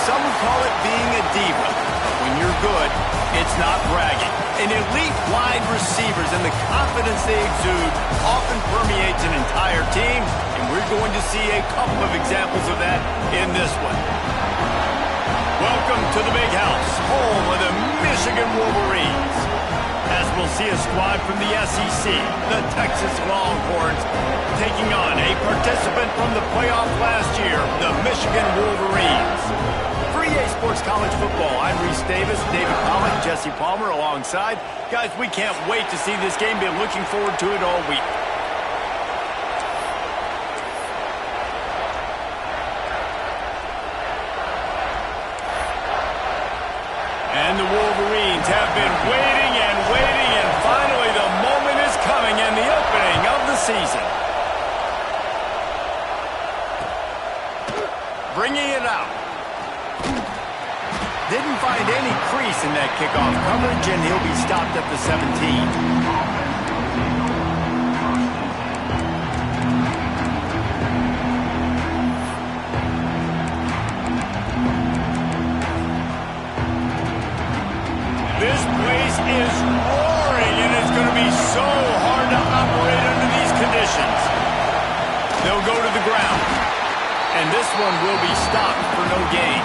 Some would call it being a diva. But when you're good, it's not bragging. An elite wide receivers and the confidence they exude often permeates an entire team, and we're going to see a couple of examples of that in this one. Welcome to the Big House, home of the Michigan Wolverines. As we'll see a squad from the SEC, the Texas Longhorns, taking on a participant from the playoff last year, the Michigan Wolverines. For EA Sports College Football, I'm Reese Davis, David Pollock, Jesse Palmer alongside. Guys, we can't wait to see this game. Been looking forward to it all week. And the Wolverines have been waiting and waiting, and finally the moment is coming in the opening of the season. Bringing it out. Didn't find any crease in that kickoff coverage, and he'll be stopped at the 17. This place is roaring, and it's going to be so hard to operate under these conditions. They'll go to the ground, and this one will be stopped for no gain.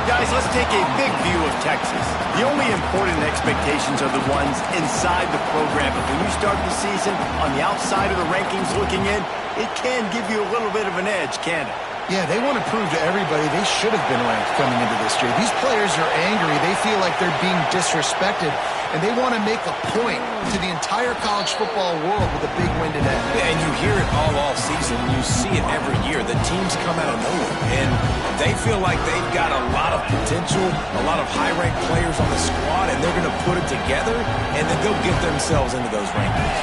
Guys, let's take a big view of Texas. The only important expectations are the ones inside the program, but when you start the season on the outside of the rankings looking in, it can give you a little bit of an edge, can't it? Yeah, they want to prove to everybody they should have been ranked coming into this year. These players are angry. They feel like they're being disrespected, and they want to make a point to the entire college football world with a big win today. Yeah, and you hear it all season. You see it every year. The teams come out of nowhere, and they feel like they've got a lot of potential, a lot of high-ranked players on the squad, and they're going to put it together, and then they'll get themselves into those rankings.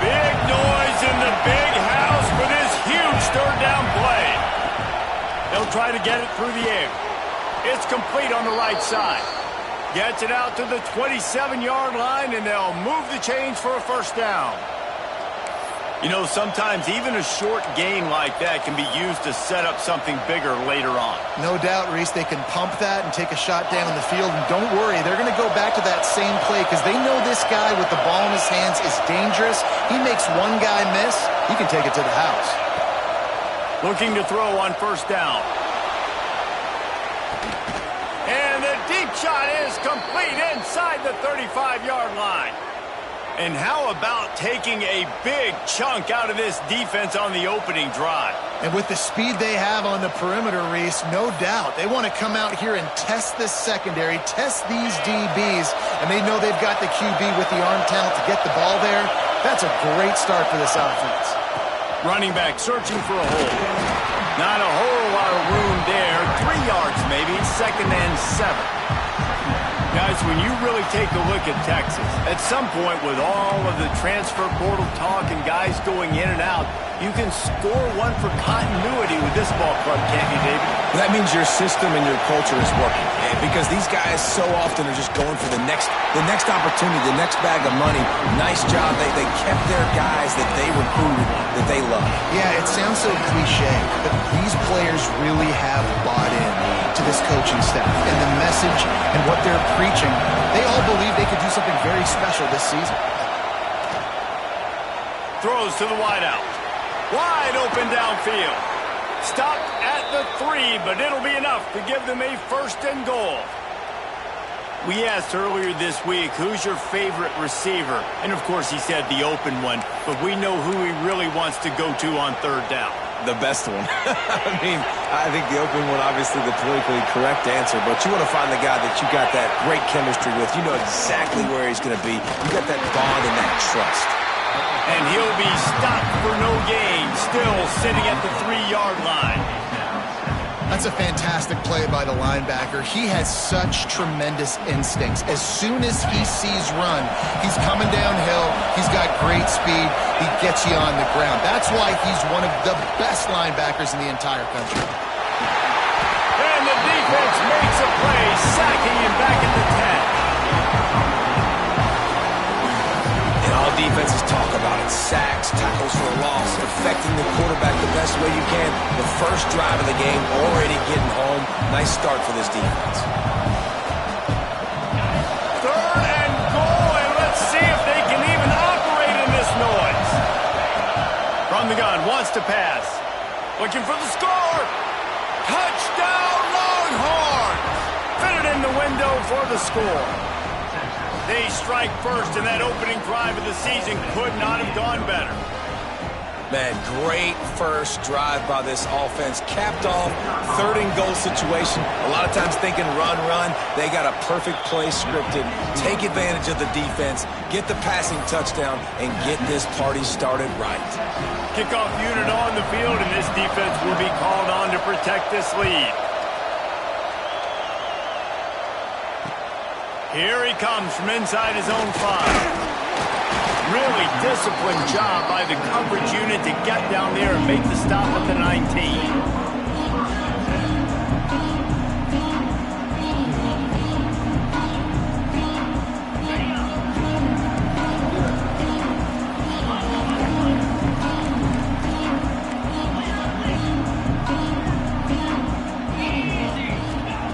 Big noise in the big house for this huge third down play. They'll try to get it through the air. It's complete on the right side. Gets it out to the 27-yard line, and they'll move the chains for a first down. You know, sometimes even a short gain like that can be used to set up something bigger later on. No doubt, Reese, they can pump that and take a shot down the field. And don't worry, they're going to go back to that same play because they know this guy with the ball in his hands is dangerous. He makes one guy miss, he can take it to the house. Looking to throw on first down. And the deep shot is complete inside the 35-yard line. And how about taking a big chunk out of this defense on the opening drive? And with the speed they have on the perimeter, Reese, no doubt, they want to come out here and test this secondary, test these DBs, and they know they've got the QB with the arm talent to get the ball there. That's a great start for this offense. Running back searching for a hole. Not a whole lot of room there. 3 yards maybe, 2nd and 7. Guys, when you really take a look at Texas, at some point with all of the transfer portal talk and guys going in and out, you can score one for continuity with this ball club, can't you, David? That means your system and your culture is working. Because these guys so often are just going for the next opportunity, the next bag of money. Nice job. They kept their guys that they recruited, that they love. Yeah, it sounds so cliche, but these players really have bought in to this coaching staff and the message and what they're preaching. They all believe they could do something very special this season. Throws to the wideout. Wide open downfield. Stopped at the 3, but it'll be enough to give them a 1st and goal. We asked earlier this week, who's your favorite receiver? And, of course, he said the open one, but we know who he really wants to go to on 3rd down. The best one. I think the open one, obviously the politically correct answer, but you want to find the guy that you got that great chemistry with. You know exactly where he's going to be. You got that bond and that trust. And he'll be stopped for no gain, still sitting at the 3-yard line. That's a fantastic play by the linebacker. He has such tremendous instincts. As soon as he sees run, he's coming downhill. He's got great speed. He gets you on the ground. That's why he's one of the best linebackers in the entire country. And the defense makes a play, sacking him back at the 10. All defenses talk about it. Sacks, tackles for a loss, affecting the quarterback the best way you can. The first drive of the game, already getting home. Nice start for this defense. 3rd and goal, and let's see if they can even operate in this noise. From the gun, wants to pass. Looking for the score. Touchdown, Longhorns! Fit it in the window for the score. They strike first, and that opening drive of the season could not have gone better. Man, great first drive by this offense. Capped off, 3rd and goal situation. A lot of times thinking run. They got a perfect play scripted. Take advantage of the defense, get the passing touchdown, and get this party started right. Kickoff unit on the field, and this defense will be called on to protect this lead. Here he comes from inside his own 5. Really disciplined job by the coverage unit to get down there and make the stop at the 19.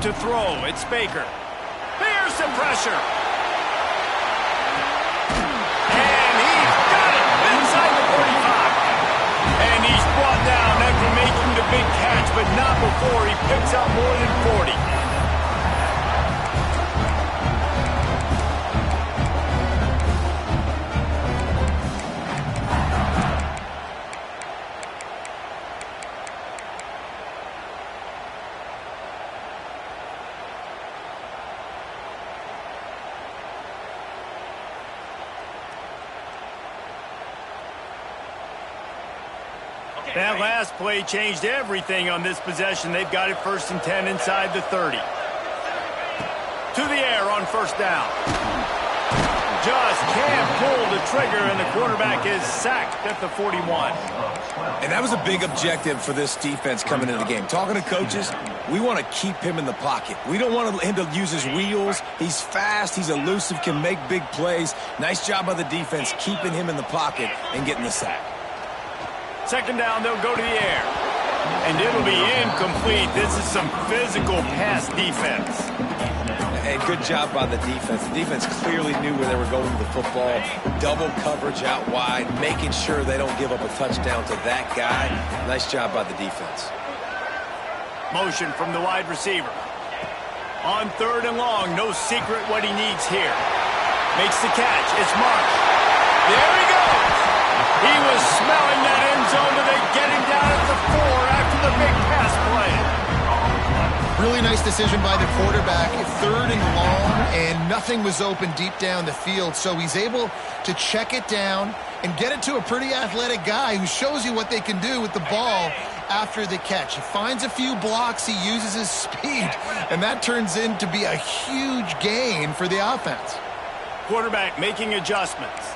To throw, it's Baker. Some pressure. And he's got it inside the 45. And he's brought down after making the big catch, but not before he picks up more than 40. That last play changed everything on this possession. They've got it 1st and 10 inside the 30. To the air on 1st down. Just can't pull the trigger, and the quarterback is sacked at the 41. And that was a big objective for this defense coming into the game. Talking to coaches, we want to keep him in the pocket. We don't want him to use his wheels. He's fast, he's elusive, can make big plays. Nice job by the defense keeping him in the pocket and getting the sack. Second down, they'll go to the air. And it'll be incomplete. This is some physical pass defense. And good job by the defense. The defense clearly knew where they were going with the football. Double coverage out wide, making sure they don't give up a touchdown to that guy. Nice job by the defense. Motion from the wide receiver. On 3rd and long, no secret what he needs here. Makes the catch. It's Marsh. There he goes. He was smelling that end zone, but they get him down at the 4 after the big pass play. Really nice decision by the quarterback. 3rd and long, and nothing was open deep down the field, so he's able to check it down and get it to a pretty athletic guy who shows you what they can do with the ball after the catch. He finds a few blocks, he uses his speed, and that turns into be a huge gain for the offense. Quarterback making adjustments.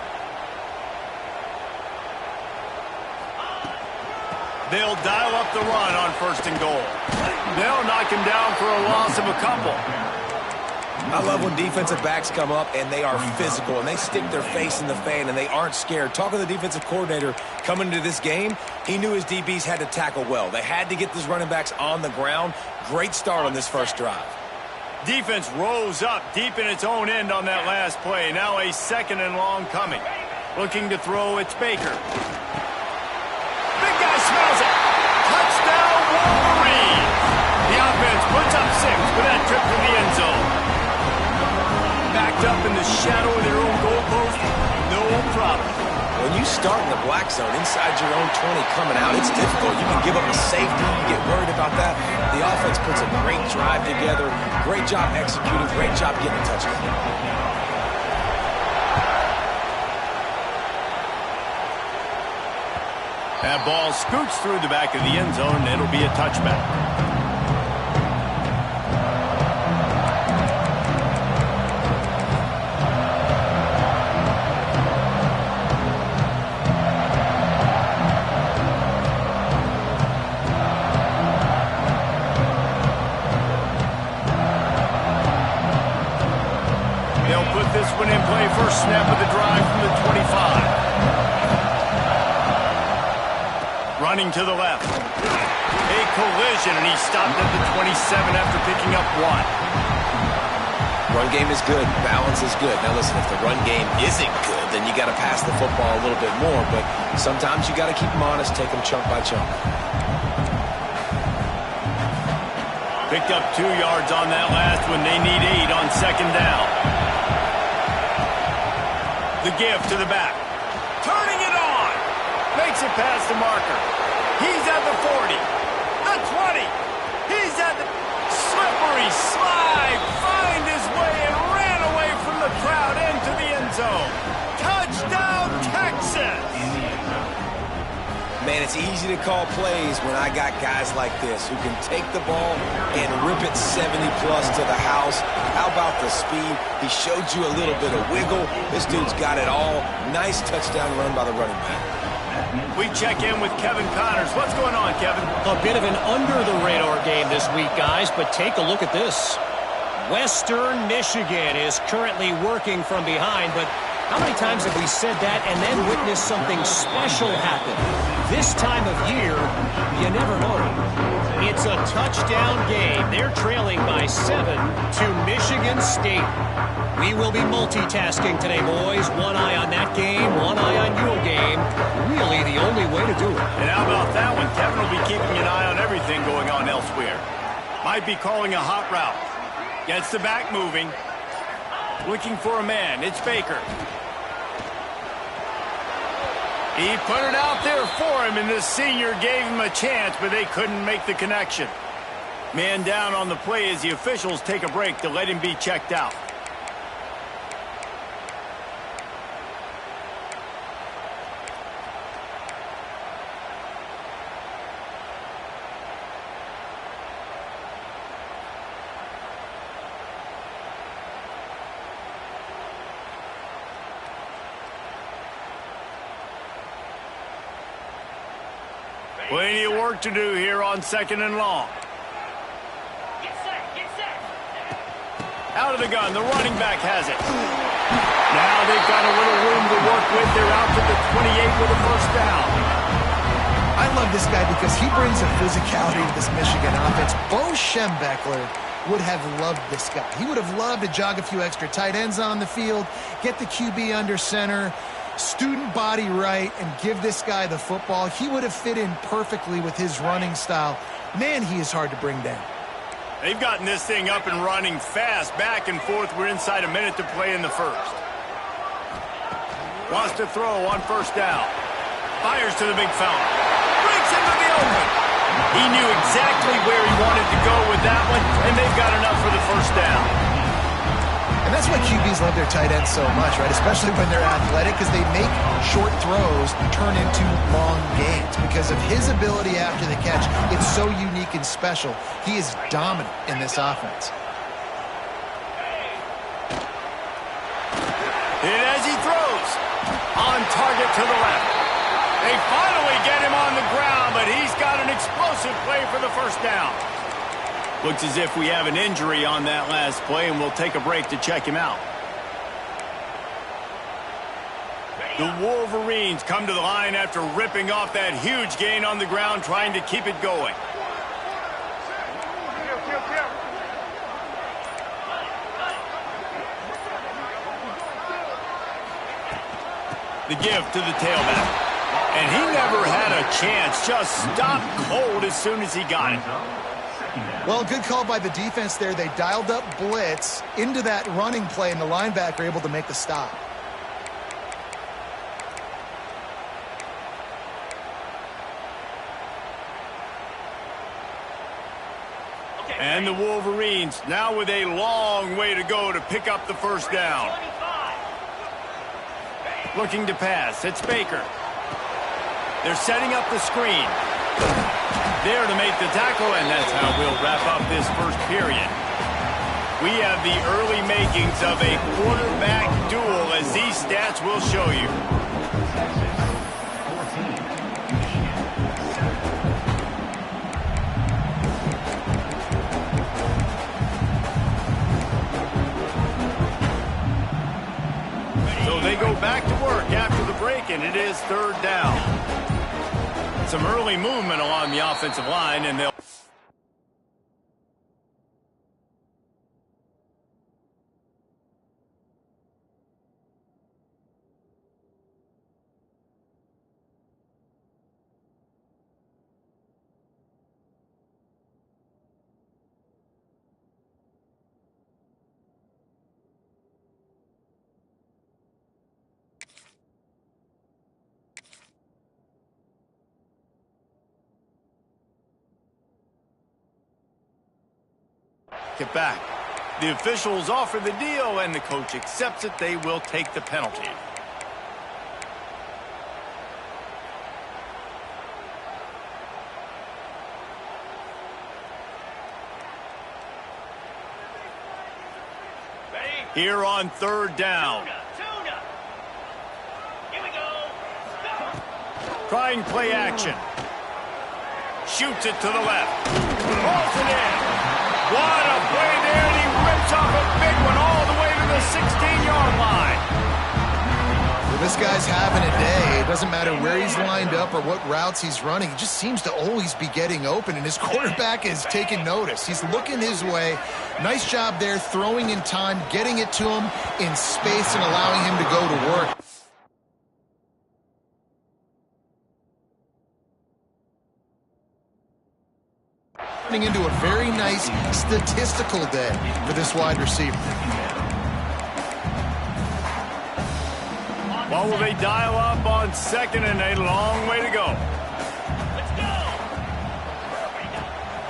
They'll dial up the run on 1st and goal. They'll knock him down for a loss of a couple. I love when defensive backs come up and they are physical and they stick their face in the fan and they aren't scared. Talking to the defensive coordinator coming into this game, he knew his DBs had to tackle well. They had to get these running backs on the ground. Great start on this first drive. Defense rose up deep in its own end on that last play. Now a 2nd and long coming. Looking to throw, it's Baker. Big guy smells it. Touchdown, Wolverine. The offense puts up 6 with that trip to the end zone. Backed up in the shadow of their own goalpost, no problem. When you start in the black zone inside your own 20 coming out, it's difficult. You can give up a safety. You get worried about that. The offense puts a great drive together. Great job executing. Great job getting a touchdown. That ball scoots through the back of the end zone, and it'll be a touchback. They'll put this one in play. First snap of the drive from the 25. Running to the left. A collision, and he stopped at the 27 after picking up 1. Run game is good. Balance is good. Now listen, if the run game isn't good, then you got to pass the football a little bit more. But sometimes you got to keep them honest, take them chunk by chunk. Picked up 2 yards on that last one. They need 8 on 2nd down. The give to the back. Turning it on. Makes it past the marker. He's at the 40. The 20. He's at the slippery slide. Find his way and ran away from the crowd into the end zone. Touchdown, Texas. Man, it's easy to call plays when I got guys like this who can take the ball and rip it 70-plus to the house. How about the speed? He showed you a little bit of wiggle. This dude's got it all. Nice touchdown run by the running back. We check in with Kevin Connors. What's going on, Kevin? A bit of an under-the-radar game this week, guys, but take a look at this. Western Michigan is currently working from behind, but how many times have we said that and then witnessed something special happen? This time of year, you never know. It's a touchdown game. They're trailing by 7 to Michigan State. We will be multitasking today, boys. One eye on that game, one eye on your game. Really the only way to do it. And how about that one? Kevin will be keeping an eye on everything going on elsewhere. Might be calling a hot route. Gets the back moving. Looking for a man. It's Baker. He put it out there for him, and the senior gave him a chance, but they couldn't make the connection. Man down on the play as the officials take a break to let him be checked out. Plenty of work to do here on 2nd and long. Get set, get set. Out of the gun, the running back has it. Now they've got a little room to work with. They're out to the 28 with a first down. I love this guy because he brings a physicality to this Michigan offense. Bo Schembechler would have loved this guy. He would have loved to jog a few extra tight ends on the field, get the QB under center, student body right, and give this guy the football. He would have fit in perfectly with his running style. Man, he is hard to bring down. They've gotten this thing up and running fast, back and forth. We're inside a minute to play in the first. Wants to throw on first down. Fires to the big fella. Breaks into the open. He knew exactly where he wanted to go with that one, and they've got enough for the first down. And that's why QBs love their tight ends so much, right? Especially when they're athletic, because they make short throws turn into long gains. Because of his ability after the catch, it's so unique and special. He is dominant in this offense. Hit as he throws. On target to the left. They finally get him on the ground, but he's got an explosive play for the first down. Looks as if we have an injury on that last play, and we'll take a break to check him out. The Wolverines come to the line after ripping off that huge gain on the ground, trying to keep it going. The give to the tailback. And he never had a chance, just stopped cold as soon as he got it. Well, good call by the defense there. They dialed up blitz into that running play, and the linebacker able to make the stop. And the Wolverines now with a long way to go to pick up the first down. Looking to pass. It's Baker. They're setting up the screen. There to make the tackle, and that's how we'll wrap up this first period. We have the early makings of a quarterback duel, as these stats will show you. So they go back to work after the break, and it is third down. Some early movement along the offensive line, and they'll... Get back. The officials offer the deal, and the coach accepts it. They will take the penalty. Here on third down. Here we go. Trying play action. Shoots it to the left. Rolls it in. What a play there, and he rips off a big one all the way to the 16-yard line. Well, this guy's having a day. It doesn't matter where he's lined up or what routes he's running. He just seems to always be getting open, and his quarterback is taking notice. He's looking his way. Nice job there, throwing in time, getting it to him in space, and allowing him to go to work. Into a very nice statistical day for this wide receiver. What will they dial up on second, and a long way to go? Let's go.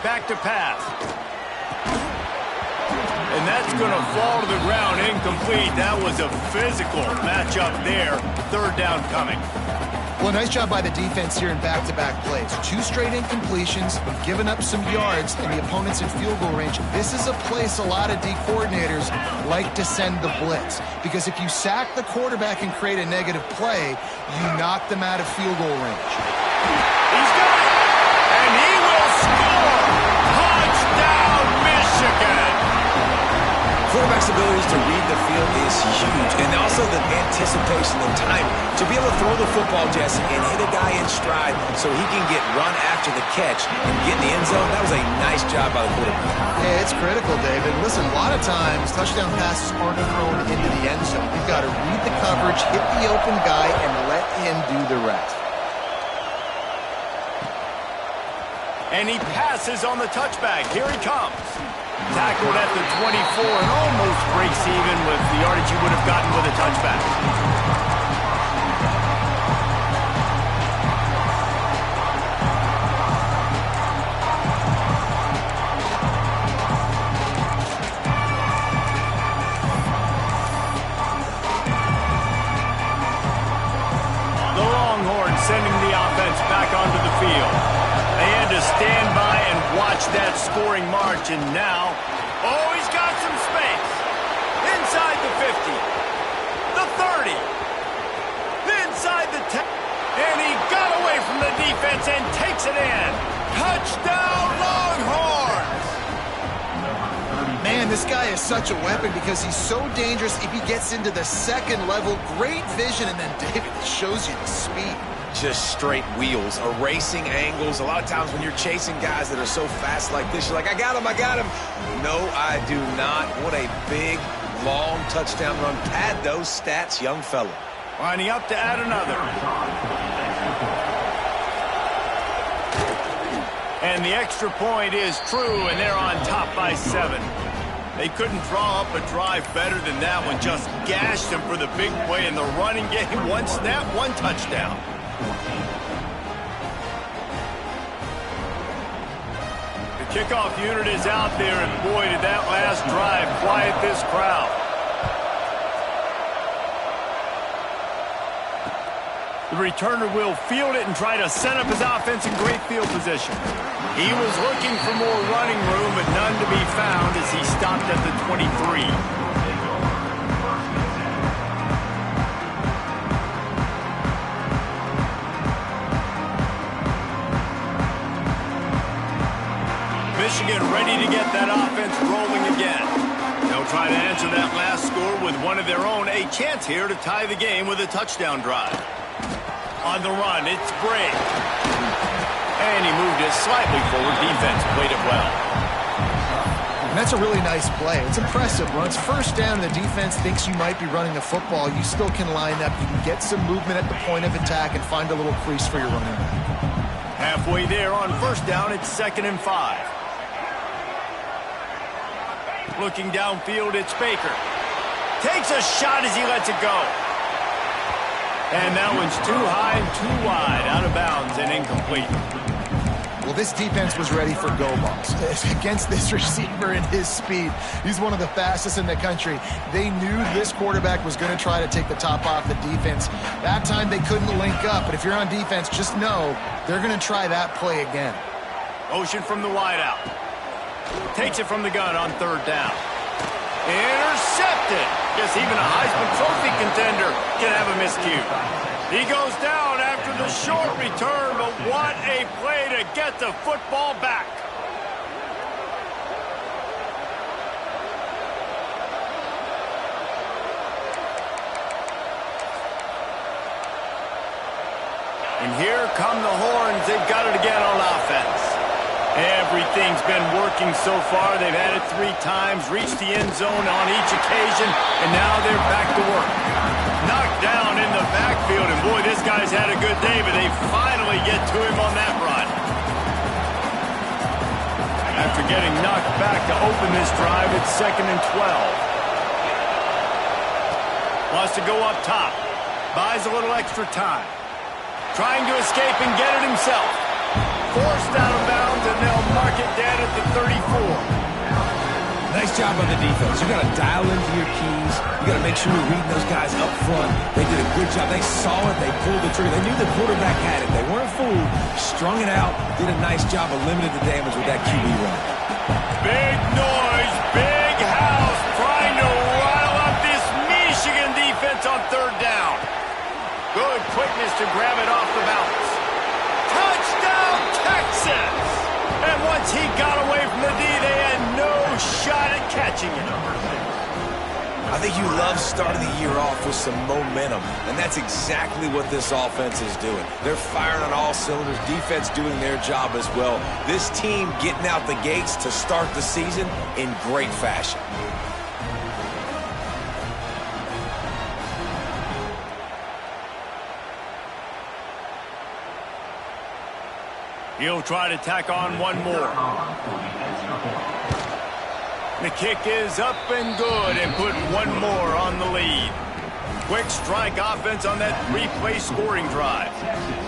Back to pass. And that's going to fall to the ground incomplete. That was a physical matchup there. Third down coming. Well, nice job by the defense here in back-to-back plays. 2 straight incompletions, but given up some yards, and the opponent's in field goal range. This is a place a lot of D coordinators like to send the blitz, because if you sack the quarterback and create a negative play, you knock them out of field goal range. He's got it, and he will score. Touchdown, Michigan. Quarterback's ability to read the field is huge, and also so the anticipation and timing. To be able to throw the football, Jesse, and hit a guy in stride so he can get run after the catch and get in the end zone, that was a nice job by the quarterback. Yeah, it's critical, David. Listen, a lot of times touchdown passes aren't thrown into the end zone. You've got to read the coverage, hit the open guy, and let him do the rest. And he passes on the touchback. Here he comes. Tackled at the 24 and almost breaks even with the yardage he would have gotten with a touchback. The Longhorns sending the offense back onto the field. They had to stand by and watch that scoring march, and now, oh, he's got some space. Inside the 50, the 30, inside the 10, and he got away from the defense and takes it in. Touchdown, Longhorns! Man, this guy is such a weapon because he's so dangerous if he gets into the second level. Great vision, and then David shows you the speed. Just straight wheels, erasing angles. A lot of times when you're chasing guys that are so fast like this, you're like, I got him, I got him. No, I do not. What a big, long touchdown run. Pad those stats, young fella. Lining up to add another. And the extra point is true, and they're on top by 7. They couldn't draw up a drive better than that one. Just gashed him for the big play in the running game. One snap, one touchdown. The kickoff unit is out there, and boy, did that last drive quiet this crowd. The returner will field it and try to set up his offense in great field position. He was looking for more running room, but none to be found as he stopped at the 23. Michigan ready to get that offense rolling again. They'll try to answer that last score with one of their own. A chance here to tie the game with a touchdown drive. On the run, it's Bray. And he moved it slightly forward. Defense played it well. And that's a really nice play. It's impressive. When it's first down and the defense thinks you might be running a football, you still can line up. You can get some movement at the point of attack and find a little crease for your running back. Halfway there on first down, it's 2nd and 5. Looking downfield, it's Baker. Takes a shot as he lets it go. And that one's too high and too wide, out of bounds and incomplete. Well, this defense was ready for go balls. Against this receiver and his speed, he's one of the fastest in the country. They knew this quarterback was going to try to take the top off the defense. That time they couldn't link up, but if you're on defense, just know they're going to try that play again. Motion from the wideout. Takes it from the gun on 3rd down. Intercepted. Guess even a Heisman Trophy contender can have a miscue. He goes down after the short return, but what a play to get the football back. And here come the Horns. They've got it again on offense. Everything's been working so far. They've had it 3 times, reached the end zone on each occasion, and now they're back to work. Knocked down in the backfield, and boy, this guy's had a good day, but they finally get to him on that run. After getting knocked back to open this drive, it's 2nd and 12. Wants to go up top. Buys a little extra time. Trying to escape and get it himself. Forced out of bounds, and they'll mark it dead at the 34. Nice job on the defense. You got to dial into your keys. You got to make sure you're reading those guys up front. They did a good job. They saw it. They pulled the trigger. They knew the quarterback had it. They weren't fooled. Strung it out. Did a nice job of limiting the damage with that QB run. Big noise, big house, trying to rile up this Michigan defense on 3rd down. Good quickness to grab it off the bounce. Touchdown, Texas! And once he got away from the D, they had no shot at catching him. I think you love starting the year off with some momentum, and that's exactly what this offense is doing. They're firing on all cylinders, defense doing their job as well. This team getting out the gates to start the season in great fashion. He'll try to tack on one more. The kick is up and good and put one more on the lead. Quick strike offense on that three-play scoring drive.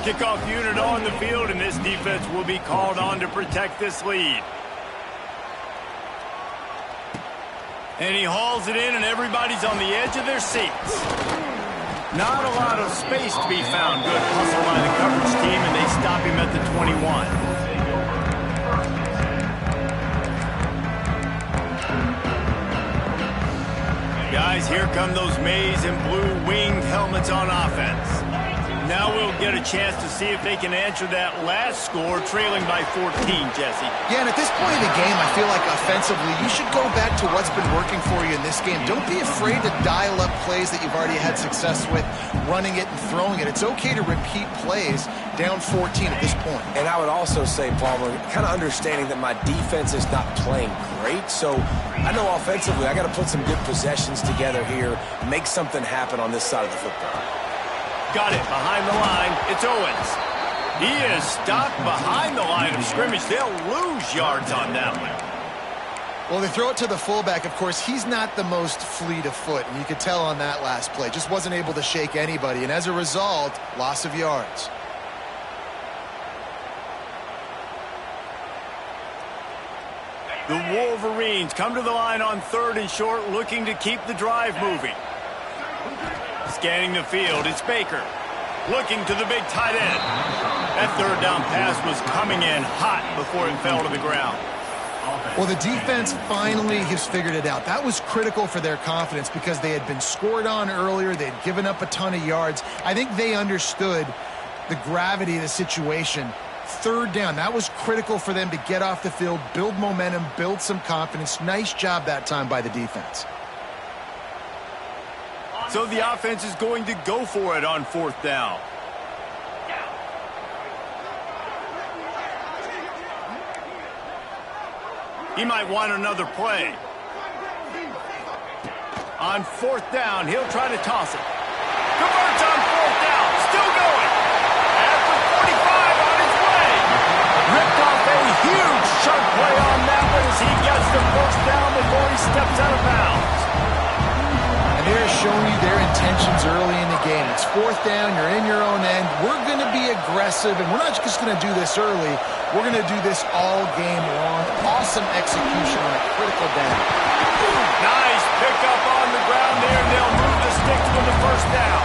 Kickoff unit on the field, and this defense will be called on to protect this lead. And he hauls it in, and everybody's on the edge of their seats. Not a lot of space to be found. Good hustle by the coverage team, and they stop him at the 21. Guys, here come those maize and blue winged helmets on offense. Now we'll get a chance to see if they can answer that last score, trailing by 14, Jesse. Yeah, and at this point in the game, I feel like offensively, you should go back to what's been working for you in this game. Don't be afraid to dial up plays that you've already had success with, running it and throwing it. It's okay to repeat plays down 14 at this point. And I would also say, Palmer, kind of understanding that my defense is not playing great, so I know offensively I got to put some good possessions together here, make something happen on this side of the football. Got it behind the line. It's Owens. He is stopped behind the line of scrimmage. They'll lose yards on that one. Well, they throw it to the fullback. Of course, he's not the most fleet of foot, and you could tell on that last play. Just wasn't able to shake anybody, and as a result, loss of yards. The Wolverines come to the line on 3rd and short, looking to keep the drive moving. Scanning the field, it's Baker. Looking to the big tight end. That 3rd down pass was coming in hot before it fell to the ground. Well, the defense finally has figured it out. That was critical for their confidence because they had been scored on earlier. They had given up a ton of yards. I think they understood the gravity of the situation. 3rd down, that was critical for them to get off the field, build momentum, build some confidence. Nice job that time by the defense. So the offense is going to go for it on 4th down. He might want another play. On 4th down, he'll try to toss it. Converts on 4th down, still going. At the 45 on his way. Ripped off a huge sharp play on that one as he gets the 1st down before he steps out of bounds. They're showing you their intentions early in the game. It's 4th down, you're in your own end. We're going to be aggressive, and we're not just going to do this early. We're going to do this all game long. Awesome execution on a critical down. Nice pickup on the ground there, and they'll move the sticks with the 1st down.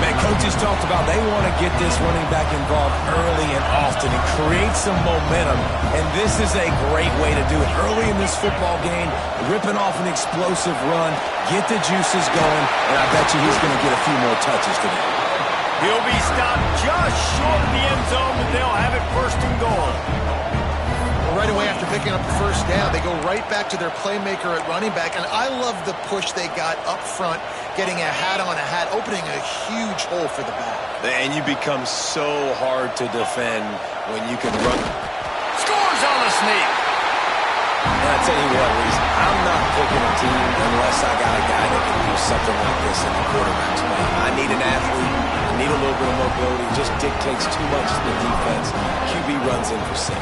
Man, coaches talked about they want to get this running back involved early and often and create some momentum, and this is a great way to do it. Early in this football game, ripping off an explosive run, get the juices going, and I bet you he's going to get a few more touches today. He'll be stopped just short of the end zone, but they'll have it 1st and goal. Right away after picking up the 1st down, they go right back to their playmaker at running back, and I love the push they got up front, getting a hat on a hat, opening a huge hole for the back. And you become so hard to defend when you can run. Scores on the sneak. And I tell you what, Reese, I'm not picking a team unless I got a guy that can do something like this in the quarterback's play. I need an athlete. I need a little bit of mobility. It just dictates too much to the defense. QB runs in for 6.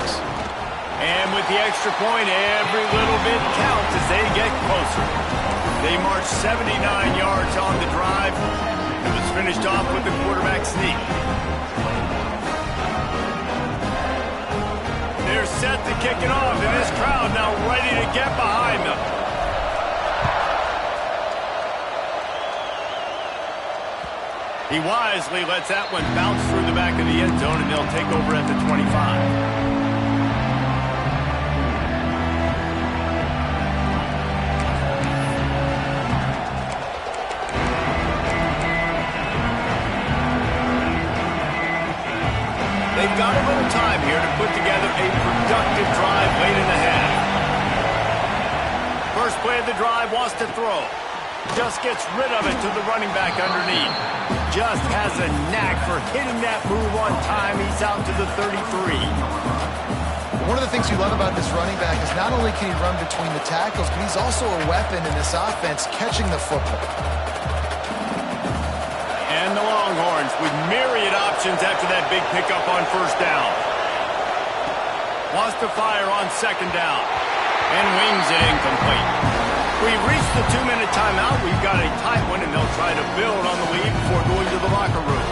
And with the extra point, every little bit counts as they get closer. They march 79 yards on the drive. It was finished off with the quarterback sneak. They're set to kick it off, and this crowd now ready to get behind them. He wisely lets that one bounce through the back of the end zone, and they'll take over at the 25. They've got a little time here to put together a productive drive late in the half. First play of the drive wants to throw. Just gets rid of it to the running back underneath. Just has a knack for hitting that move on time. He's out to the 33. One of the things you love about this running back is not only can he run between the tackles, but he's also a weapon in this offense catching the football. And the Longhorns with myriad options after that big pickup on first down. Wants to fire on second down. And wings it incomplete. We've reached the 2-minute timeout. We've got a tight one, and they'll try to build on the lead before going to the locker room.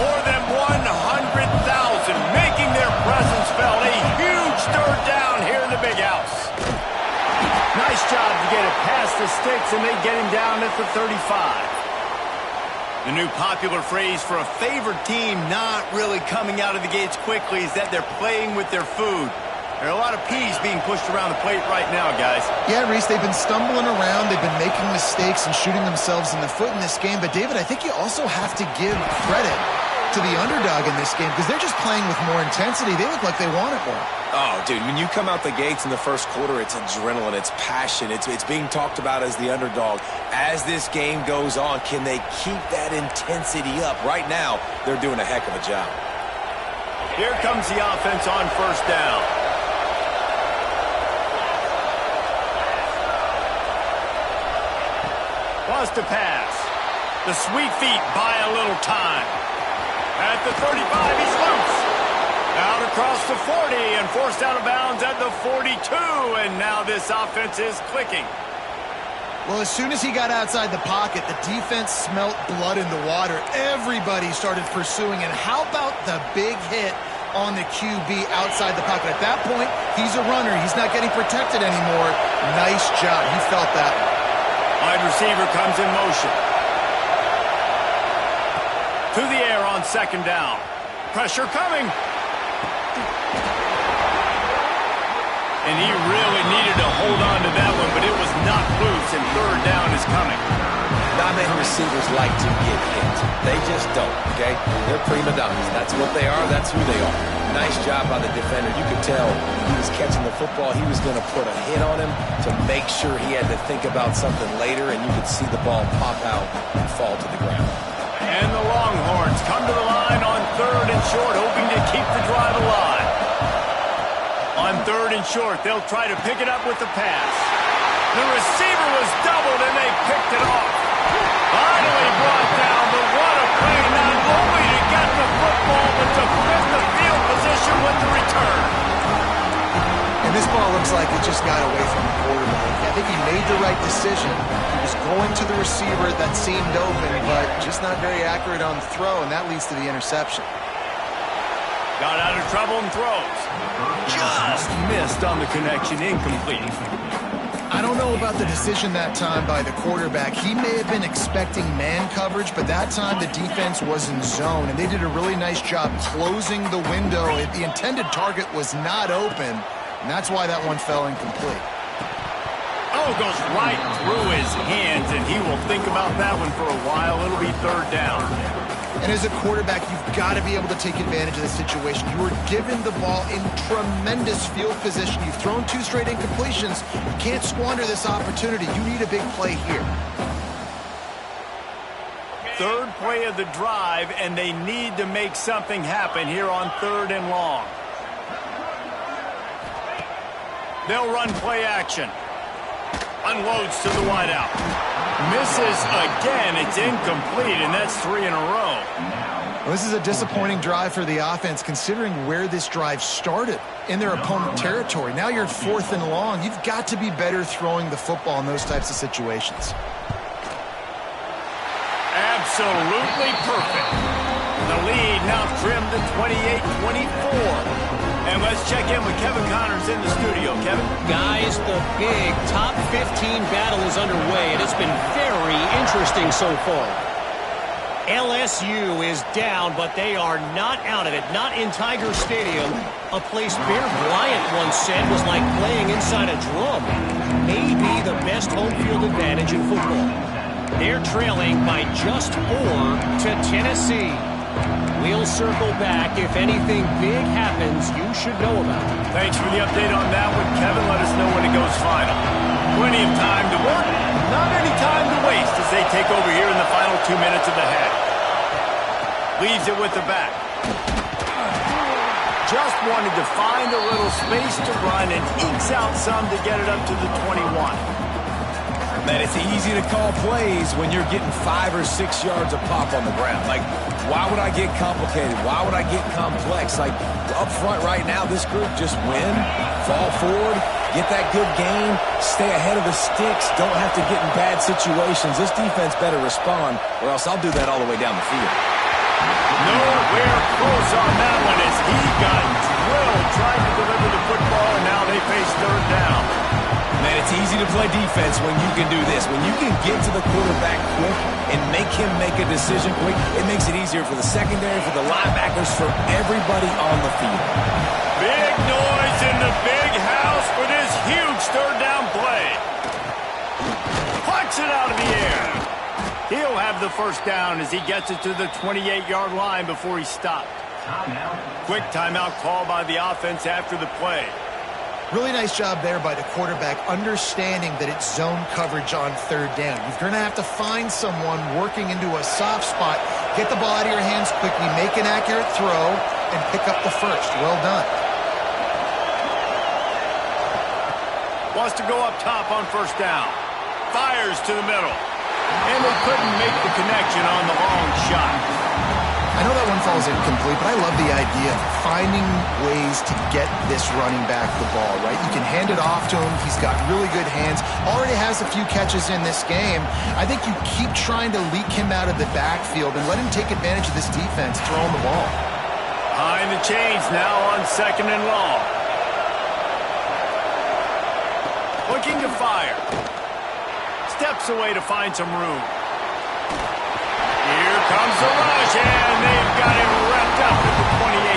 More than 100,000 making their presence felt. A huge third down here in the big house. Nice job to get it past the sticks, and they get him down at the 35. The new popular phrase for a favored team not really coming out of the gates quickly is that they're playing with their food. There are a lot of peas being pushed around the plate right now, guys. Yeah, Reese, they've been stumbling around. They've been making mistakes and shooting themselves in the foot in this game. But, David, I think you also have to give credit to the underdog in this game because they're just playing with more intensity. They look like they want it more. Oh, dude, when you come out the gates in the first quarter, it's adrenaline, it's passion, it's being talked about as the underdog. As this game goes on, can they keep that intensity up? Right now, they're doing a heck of a job. Here comes the offense on first down. Wants to pass. The sweet feet buy a little time. At the 35, he's loose. Out across the 40 and forced out of bounds at the 42. And now this offense is clicking. Well, as soon as he got outside the pocket, the defense smelt blood in the water. Everybody started pursuing. And how about the big hit on the QB outside the pocket? At that point, he's a runner. He's not getting protected anymore. Nice job. He felt that one. Wide receiver comes in motion. To the air on second down. Pressure coming. And he really needed to hold on to that one, but it was knocked loose, and third down is coming. Not many receivers like to get hit. They just don't, okay? They're prima donnas. That's what they are. That's who they are. Nice job by the defender. You could tell he was catching the football. He was going to put a hit on him to make sure he had to think about something later, and you could see the ball pop out and fall to the ground. And the Longhorns come to the line on third and short, hoping to keep the drive alive. On third and short, they'll try to pick it up with the pass. The receiver was doubled, and they picked it off. Finally brought down, but what a play, not only to get the football, but to flip the field position with the return. And this ball looks like it just got away from the quarterback. I think he made the right decision. He was going to the receiver that seemed open, but just not very accurate on the throw, and that leads to the interception. Got out of trouble and throws. Just missed on the connection, incomplete. I don't know about the decision that time by the quarterback. He may have been expecting man coverage, but that time the defense was in zone, and they did a really nice job closing the window. The intended target was not open, and that's why that one fell incomplete. Oh, goes right through his hands, and he will think about that one for a while. It'll be third down. And as a quarterback, you've got to be able to take advantage of the situation. You were given the ball in tremendous field position. You've thrown 2 straight incompletions. You can't squander this opportunity. You need a big play here. Third play of the drive, and they need to make something happen here on third and long. They'll run play action. Unloads to the wideout. Misses again. It's incomplete, and that's 3 in a row. Well, this is a disappointing drive for the offense, considering where this drive started in their opponent territory. Now you're at 4th and long. You've got to be better throwing the football in those types of situations. Absolutely perfect. The lead now trimmed to 28-24. And let's check in with Kevin Connors in the studio. Kevin? Guys, the big top 15 battle is underway, and it's been very interesting so far. LSU is down, but they are not out of it. Not in Tiger Stadium, a place Bear Bryant once said was like playing inside a drum. Maybe the best home field advantage in football. They're trailing by just 4 to Tennessee. We'll circle back. If anything big happens, you should know about it. Thanks for the update on that one, Kevin. Let us know when it goes final. Plenty of time to work, not any time to waste as they take over here in the final 2 minutes of the half. Leaves it with the back. Just wanted to find a little space to run and ekes out some to get it up to the 21. Man, it's easy to call plays when you're getting 5 or 6 yards of pop on the ground. Like, why would I get complicated? Why would I get complex? Like, up front right now, this group just win, fall forward, get that good gain, stay ahead of the sticks, don't have to get in bad situations. This defense better respond, or else I'll do that all the way down the field. Nowhere close on that one as he got drilled trying to deliver the football, and now they face third down. Man, it's easy to play defense when you can do this. When you can get to the quarterback quick and make him make a decision quick, it makes it easier for the secondary, for the linebackers, for everybody on the field. Big noise in the big house for this huge third down play. Plucks it out of the air. He'll have the first down as he gets it to the 28-yard line before he stopped. Quick timeout call by the offense after the play. Really nice job there by the quarterback, understanding that it's zone coverage on third down. You're going to have to find someone working into a soft spot, get the ball out of your hands quickly, make an accurate throw, and pick up the first. Well done. Wants to go up top on first down. Fires to the middle. And they couldn't make the connection on the long shot. I know that one falls incomplete, but I love the idea of finding ways to get this running back the ball, right? You can hand it off to him. He's got really good hands. Already has a few catches in this game. I think you keep trying to leak him out of the backfield and let him take advantage of this defense throwing the ball. Behind the chains now on second and long. Looking to fire. Steps away to find some room. Here comes the rush, and they've got him wrapped up at the 28.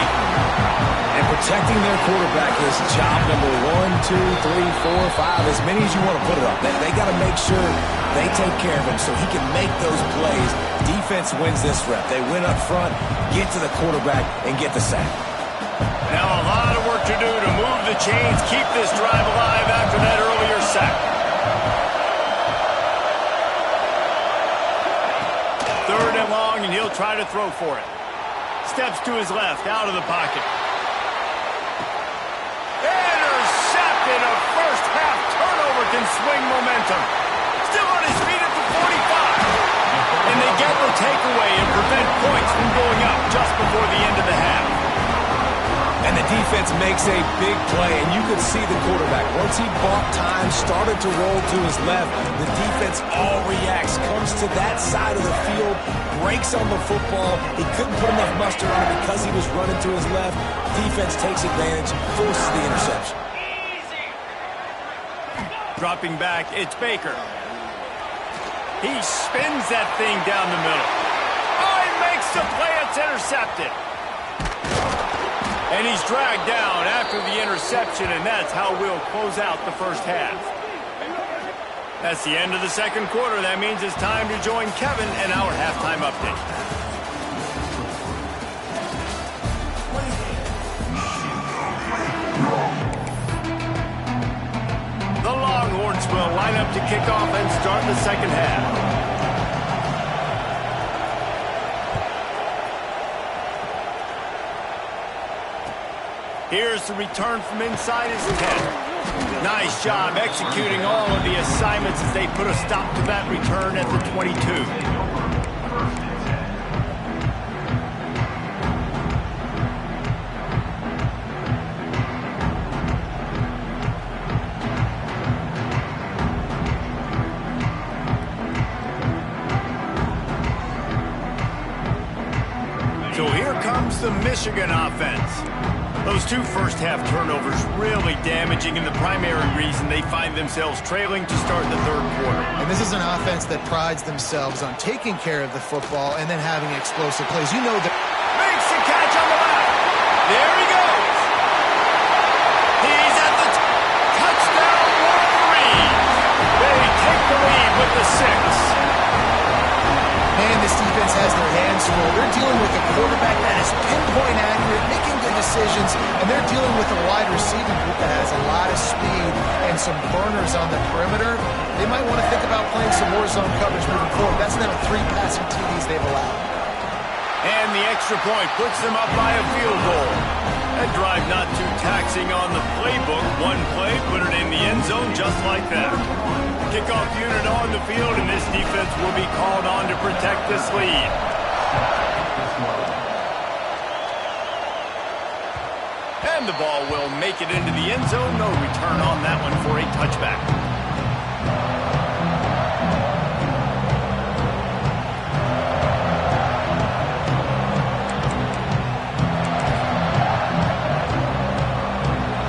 And protecting their quarterback is job number 1, 2, 3, 4, 5, as many as you want to put it up. They got to make sure they take care of him so he can make those plays. Defense wins this rep. They win up front, get to the quarterback, and get the sack. Now a lot of work to do to move the chains, keep this drive alive after that earlier sack. Third and long, and he'll try to throw for it. Steps to his left, out of the pocket. Intercepted. A first-half turnover can swing momentum. Still on his feet at the 45. And they get the takeaway and prevent points from going up just before the end of the half. And the defense makes a big play, and you could see the quarterback. Once he bought time, started to roll to his left, the defense all reacts, comes to that side of the field, breaks on the football. He couldn't put enough mustard on it because he was running to his left. Defense takes advantage, forces the interception. Dropping back, it's Baker. He spins that thing down the middle. Oh, he makes the play, it's intercepted. And he's dragged down after the interception, and that's how we'll close out the first half. That's the end of the second quarter. That means it's time to join Kevin and our halftime update. The Longhorns will line up to kick off and start the second half. Here's the return from inside his 10. Nice job executing all of the assignments as they put a stop to that return at the 22. So here comes the Michigan offense. Those two first-half turnovers really damaging, and the primary reason they find themselves trailing to start the third quarter. And this is an offense that prides themselves on taking care of the football and then having explosive plays. You know that. Makes the catch on the left. There he goes. He's at the touchdown, Wolverine. They take the lead with the 6. has their hands full. They're dealing with a quarterback that is pinpoint accurate, making good decisions, and they're dealing with a wide receiving group that has a lot of speed and some burners on the perimeter. They might want to think about playing some more zone coverage moving forward. That's now 3 passing TDs they've allowed. And the extra point puts them up by a field goal. That drive not too taxing on the playbook. One play, put it in the end zone just like that. Kickoff unit on the field, and this defense will be called on to protect this lead. And the ball will make it into the end zone. No return on that one for a touchback.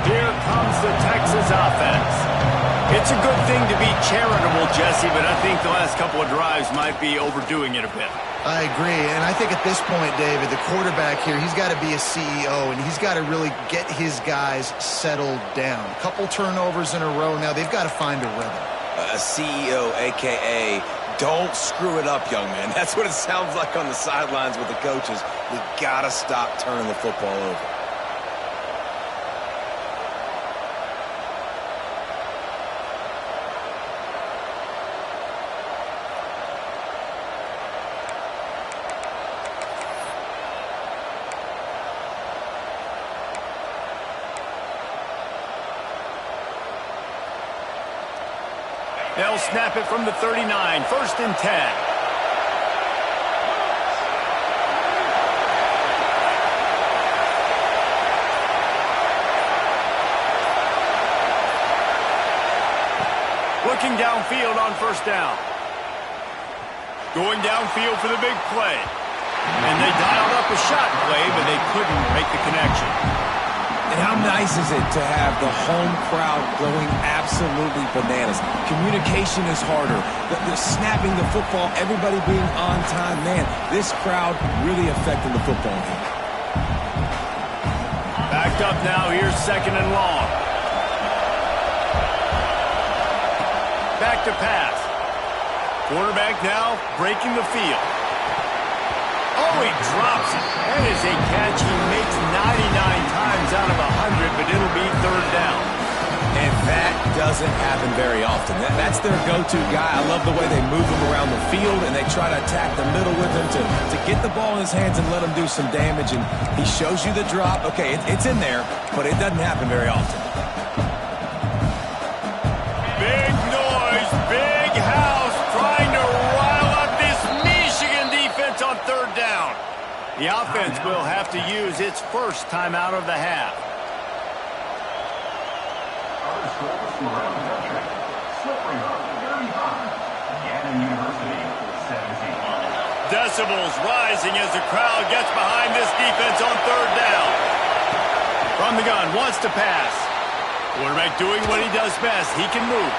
Here comes the Texas offense. It's a good thing to be charitable, Jesse, but I think the last couple of drives might be overdoing it a bit. I agree, and I think at this point, David, the quarterback here, he's got to be a CEO, and he's got to really get his guys settled down. A couple turnovers in a row now. They've got to find a rhythm. A CEO, a.k.a. don't screw it up, young man. That's what it sounds like on the sidelines with the coaches. We got to stop turning the football over. They'll snap it from the 39, 1st and 10. Looking downfield on 1st down. Going downfield for the big play. And they dialed up a shot play, but they couldn't make the connection. And how nice is it to have the home crowd going absolutely bananas? Communication is harder. The snapping the football, everybody being on time. Man, this crowd really affecting the football game. Backed up now. Here's 2nd and long. Back to pass. Quarterback now breaking the field. Oh, he drops it. That is a catch he makes 99 times out of 100, but it'll be 3rd down. And that doesn't happen very often. That's their go-to guy. I love the way they move him around the field, and they try to attack the middle with him to get the ball in his hands and let him do some damage. And he shows you the drop. Okay, it's in there, but it doesn't happen very often. Big noise, big house, trying to rile up this Michigan defense on 3rd down. The offense will have to use its first timeout of the half. Decibels rising as the crowd gets behind this defense on 3rd down. From the gun, wants to pass. Quarterback doing what he does best. He can move.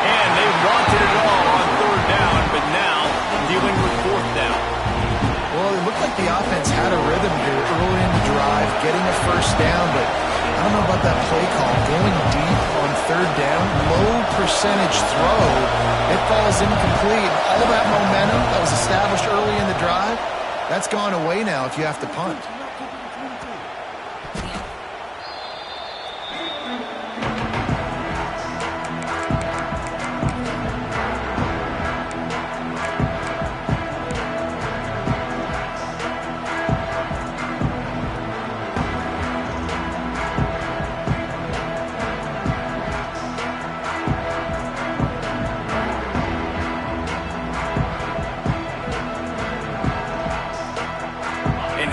And they wanted it all on 3rd down, but now dealing with 4th down. Well, it looked like the offense had a rhythm here early in the drive, getting a 1st down, but I don't know about that play call. Going deep on 3rd down, low percentage throw, it falls incomplete. All that momentum that was established early in the drive, that's gone away now if you have to punt.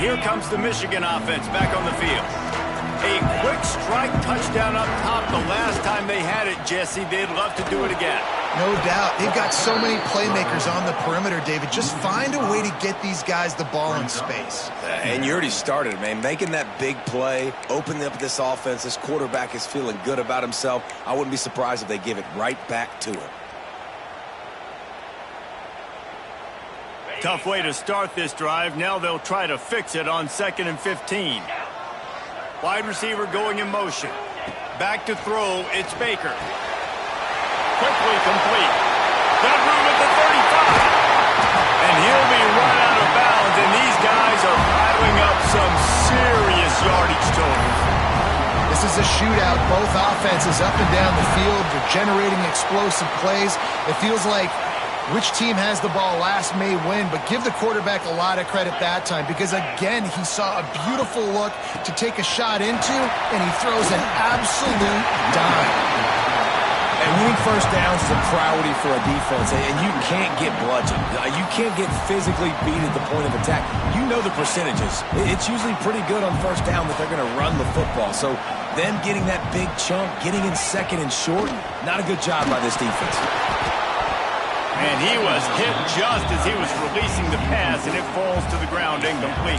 Here comes the Michigan offense back on the field. A quick strike touchdown up top. The last time they had it, Jesse, they'd love to do it again. No doubt. They've got so many playmakers on the perimeter, David. Just find a way to get these guys the ball in space. And you already started, man. Making that big play, opening up this offense. This quarterback is feeling good about himself. I wouldn't be surprised if they give it right back to him. Tough way to start this drive. Now they'll try to fix it on 2nd and 15. Wide receiver going in motion. Back to throw. It's Baker. Quickly complete. Got room at the 35. And he'll be run out of bounds, and these guys are piling up some serious yardage totals. This is a shootout. Both offenses up and down the field. They're generating explosive plays. It feels like which team has the ball last may win, but give the quarterback a lot of credit that time because, again, he saw a beautiful look to take a shot into, and he throws an absolute dime. And winning first downs is a priority for a defense, and you can't get bludgeoned. You can't get physically beat at the point of attack. You know the percentages. It's usually pretty good on first down that they're going to run the football. So them getting that big chunk, getting in second and short, not a good job by this defense. And he was hit just as he was releasing the pass, and it falls to the ground incomplete.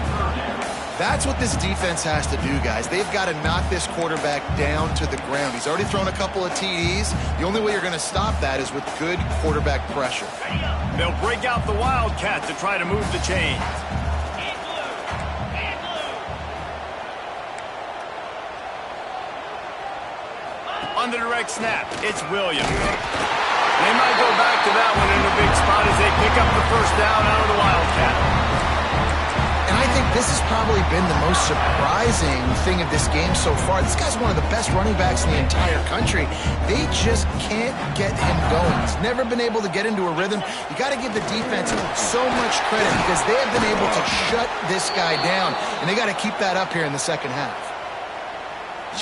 That's what this defense has to do, guys. They've got to knock this quarterback down to the ground. He's already thrown a couple of TDs. The only way you're going to stop that is with good quarterback pressure. They'll break out the Wildcat to try to move the chains. On the direct snap, it's Williams. They might go back to that one in a big spot as they pick up the first down out of the Wildcat. And I think this has probably been the most surprising thing of this game so far. This guy's one of the best running backs in the entire country. They just can't get him going. He's never been able to get into a rhythm. You got to give the defense so much credit because they have been able to shut this guy down, and they got to keep that up here in the second half.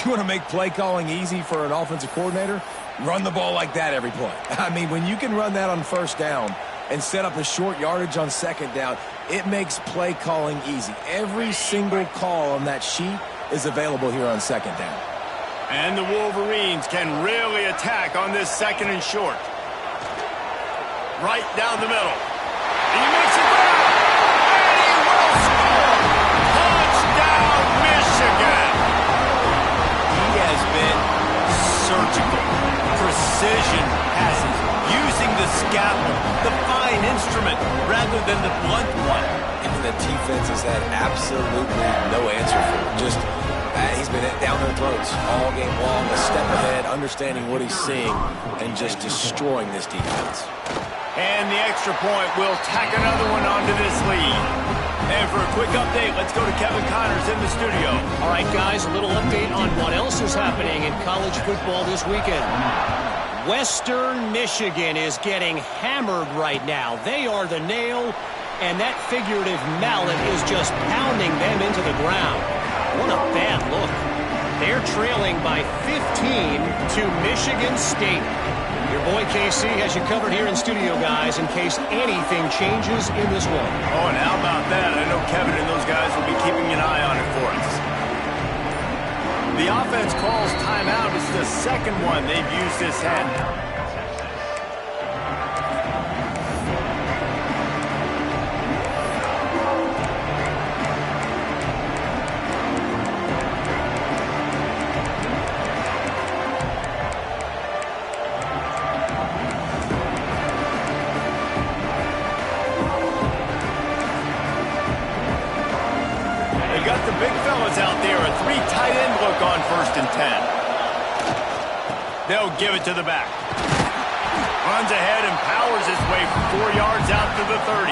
You want to make play calling easy for an offensive coordinator? Run the ball like that every play. I mean, when you can run that on first down and set up a short yardage on second down, it makes play calling easy. Every single call on that sheet is available here on second down. And the Wolverines can really attack on this second and short. Right down the middle. He makes it back. And he will score. Touchdown, Michigan. He has been surgical. Precision passes. Using the scalpel, the fine instrument, rather than the blunt one. And the defense has had absolutely no answer for it. Just, he's been down their throats all game long, a step ahead, understanding what he's seeing, and just destroying this defense. And the extra point will tack another one onto this lead. And for a quick update, let's go to Kevin Connors in the studio. All right, guys, a little update on what else is happening in college football this weekend. Western Michigan is getting hammered right now. They are the nail, and that figurative mallet is just pounding them into the ground. What a bad look. They're trailing by 15 to Michigan State. Your boy KC has you covered here in studio, guys, in case anything changes in this one. Oh, and how about that? I know Kevin and those guys will be keeping an eye on it for us. The offense calls timeout. It's the second one they've used this hand. The big fellas out there, a three tight end look on 1st and 10. They'll give it to the back. Runs ahead and powers his way for 4 yards out to the 30.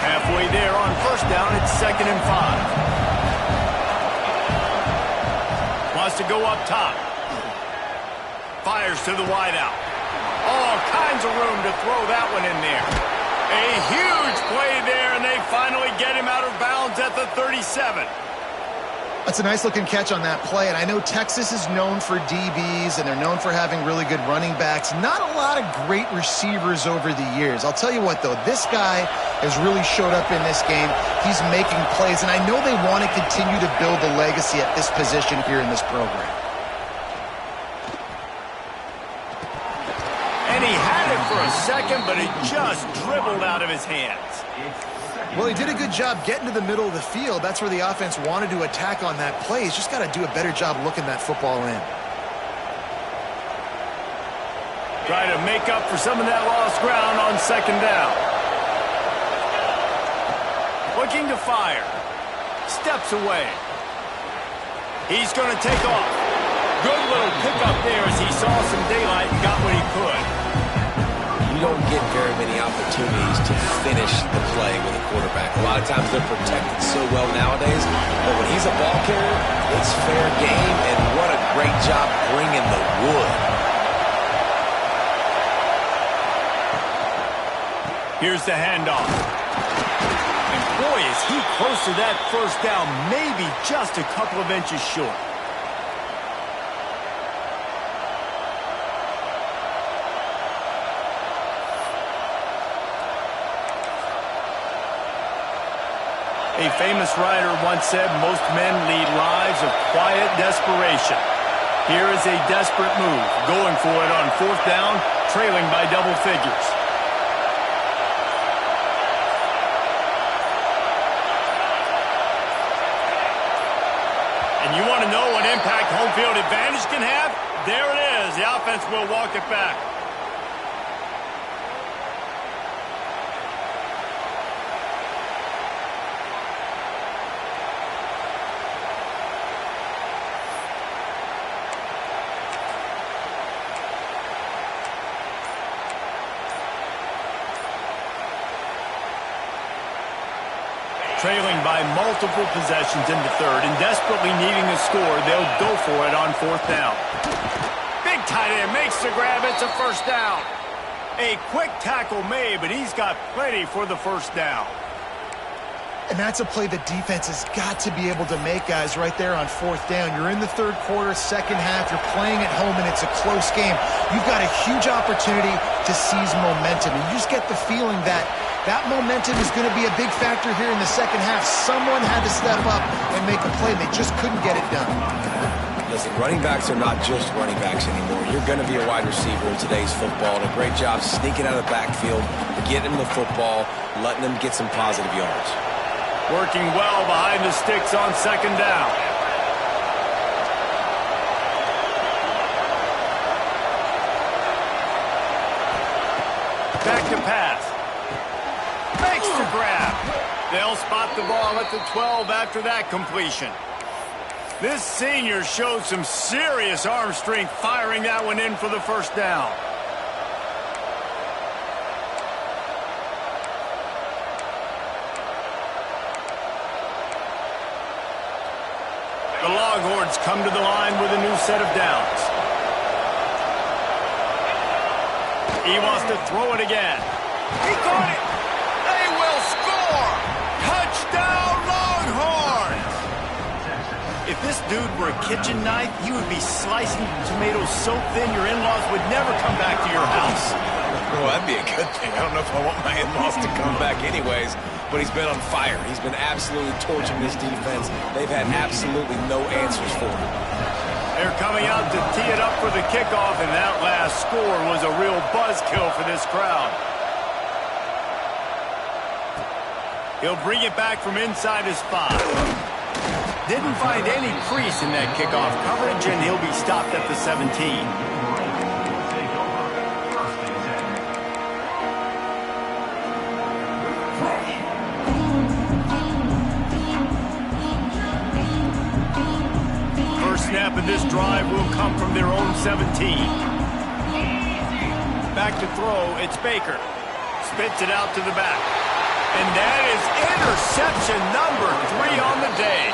Halfway there on 1st down, it's 2nd and 5. Wants to go up top. Fires to the wideout. All kinds of room to throw that one in there. A huge play there, and they finally get him out of bounds at the 37. That's a nice-looking catch on that play, and I know Texas is known for DBs, and they're known for having really good running backs. Not a lot of great receivers over the years. I'll tell you what, though, this guy has really showed up in this game. He's making plays, and I know they want to continue to build a legacy at this position here in this program. And he had it for a second, but it just dribbled out of his hands. Well, he did a good job getting to the middle of the field. That's where the offense wanted to attack on that play. He's just got to do a better job looking that football in. Try to make up for some of that lost ground on 2nd down. Looking to fire. Steps away. He's going to take off. Good little pickup there as he saw some daylight and got what he could. You don't get very many opportunities to finish the play with a quarterback. A lot of times they're protected so well nowadays, but when he's a ball carrier, it's fair game, and what a great job bringing the wood. Here's the handoff. And boy, is he close to that first down, maybe just a couple of inches short. A famous writer once said, most men lead lives of quiet desperation. Here is a desperate move, going for it on fourth down, trailing by double figures. And you want to know what impact home field advantage can have? There it is. The offense will walk it back. Trailing by multiple possessions in the third and desperately needing a score, they'll go for it on fourth down. Big tight end makes the grab. It's a first down. A quick tackle made, but he's got plenty for the first down. And that's a play the defense has got to be able to make, guys, right there on fourth down. You're in the third quarter, second half. You're playing at home, and it's a close game. You've got a huge opportunity to seize momentum. And you just get the feeling that that momentum is going to be a big factor here in the second half. Someone had to step up and make a play, and they just couldn't get it done. Listen, running backs are not just running backs anymore. You're going to be a wide receiver in today's football. And a great job sneaking out of the backfield, getting him the football, letting him get some positive yards. Working well behind the sticks on second down. Back to pass. Makes the grab. They'll spot the ball at the 12 after that completion. This senior showed some serious arm strength firing that one in for the first down. The Longhorns come to the line with a new set of downs. He wants to throw it again. He got it! They will score! Touchdown, Longhorns! If this dude were a kitchen knife, he would be slicing tomatoes so thin your in-laws would never come back to your house. Well, that'd be a good thing. I don't know if I want my in-laws to come back anyways, but he's been on fire. He's been absolutely torching this defense. They've had absolutely no answers for him. They're coming out to tee it up for the kickoff, and that last score was a real buzzkill for this crowd. He'll bring it back from inside his 5. Didn't find any crease in that kickoff coverage, and he'll be stopped at the 17. First snap of this drive will come from their own 17. Back to throw, it's Baker. Spits it out to the back. And that is interception number 3 on the day.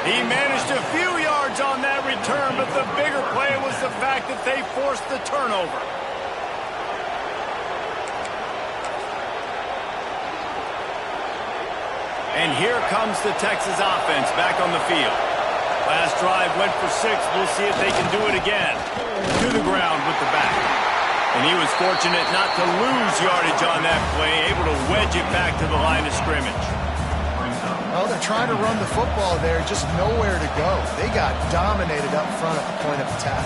He managed a few yards on that return, but the bigger play was the fact that they forced the turnover. And here comes the Texas offense back on the field. Last drive went for 6. We'll see if they can do it again. To the ground with the back. And he was fortunate not to lose yardage on that play, able to wedge it back to the line of scrimmage. Well, they're trying to run the football there, just nowhere to go. They got dominated up front at the point of attack.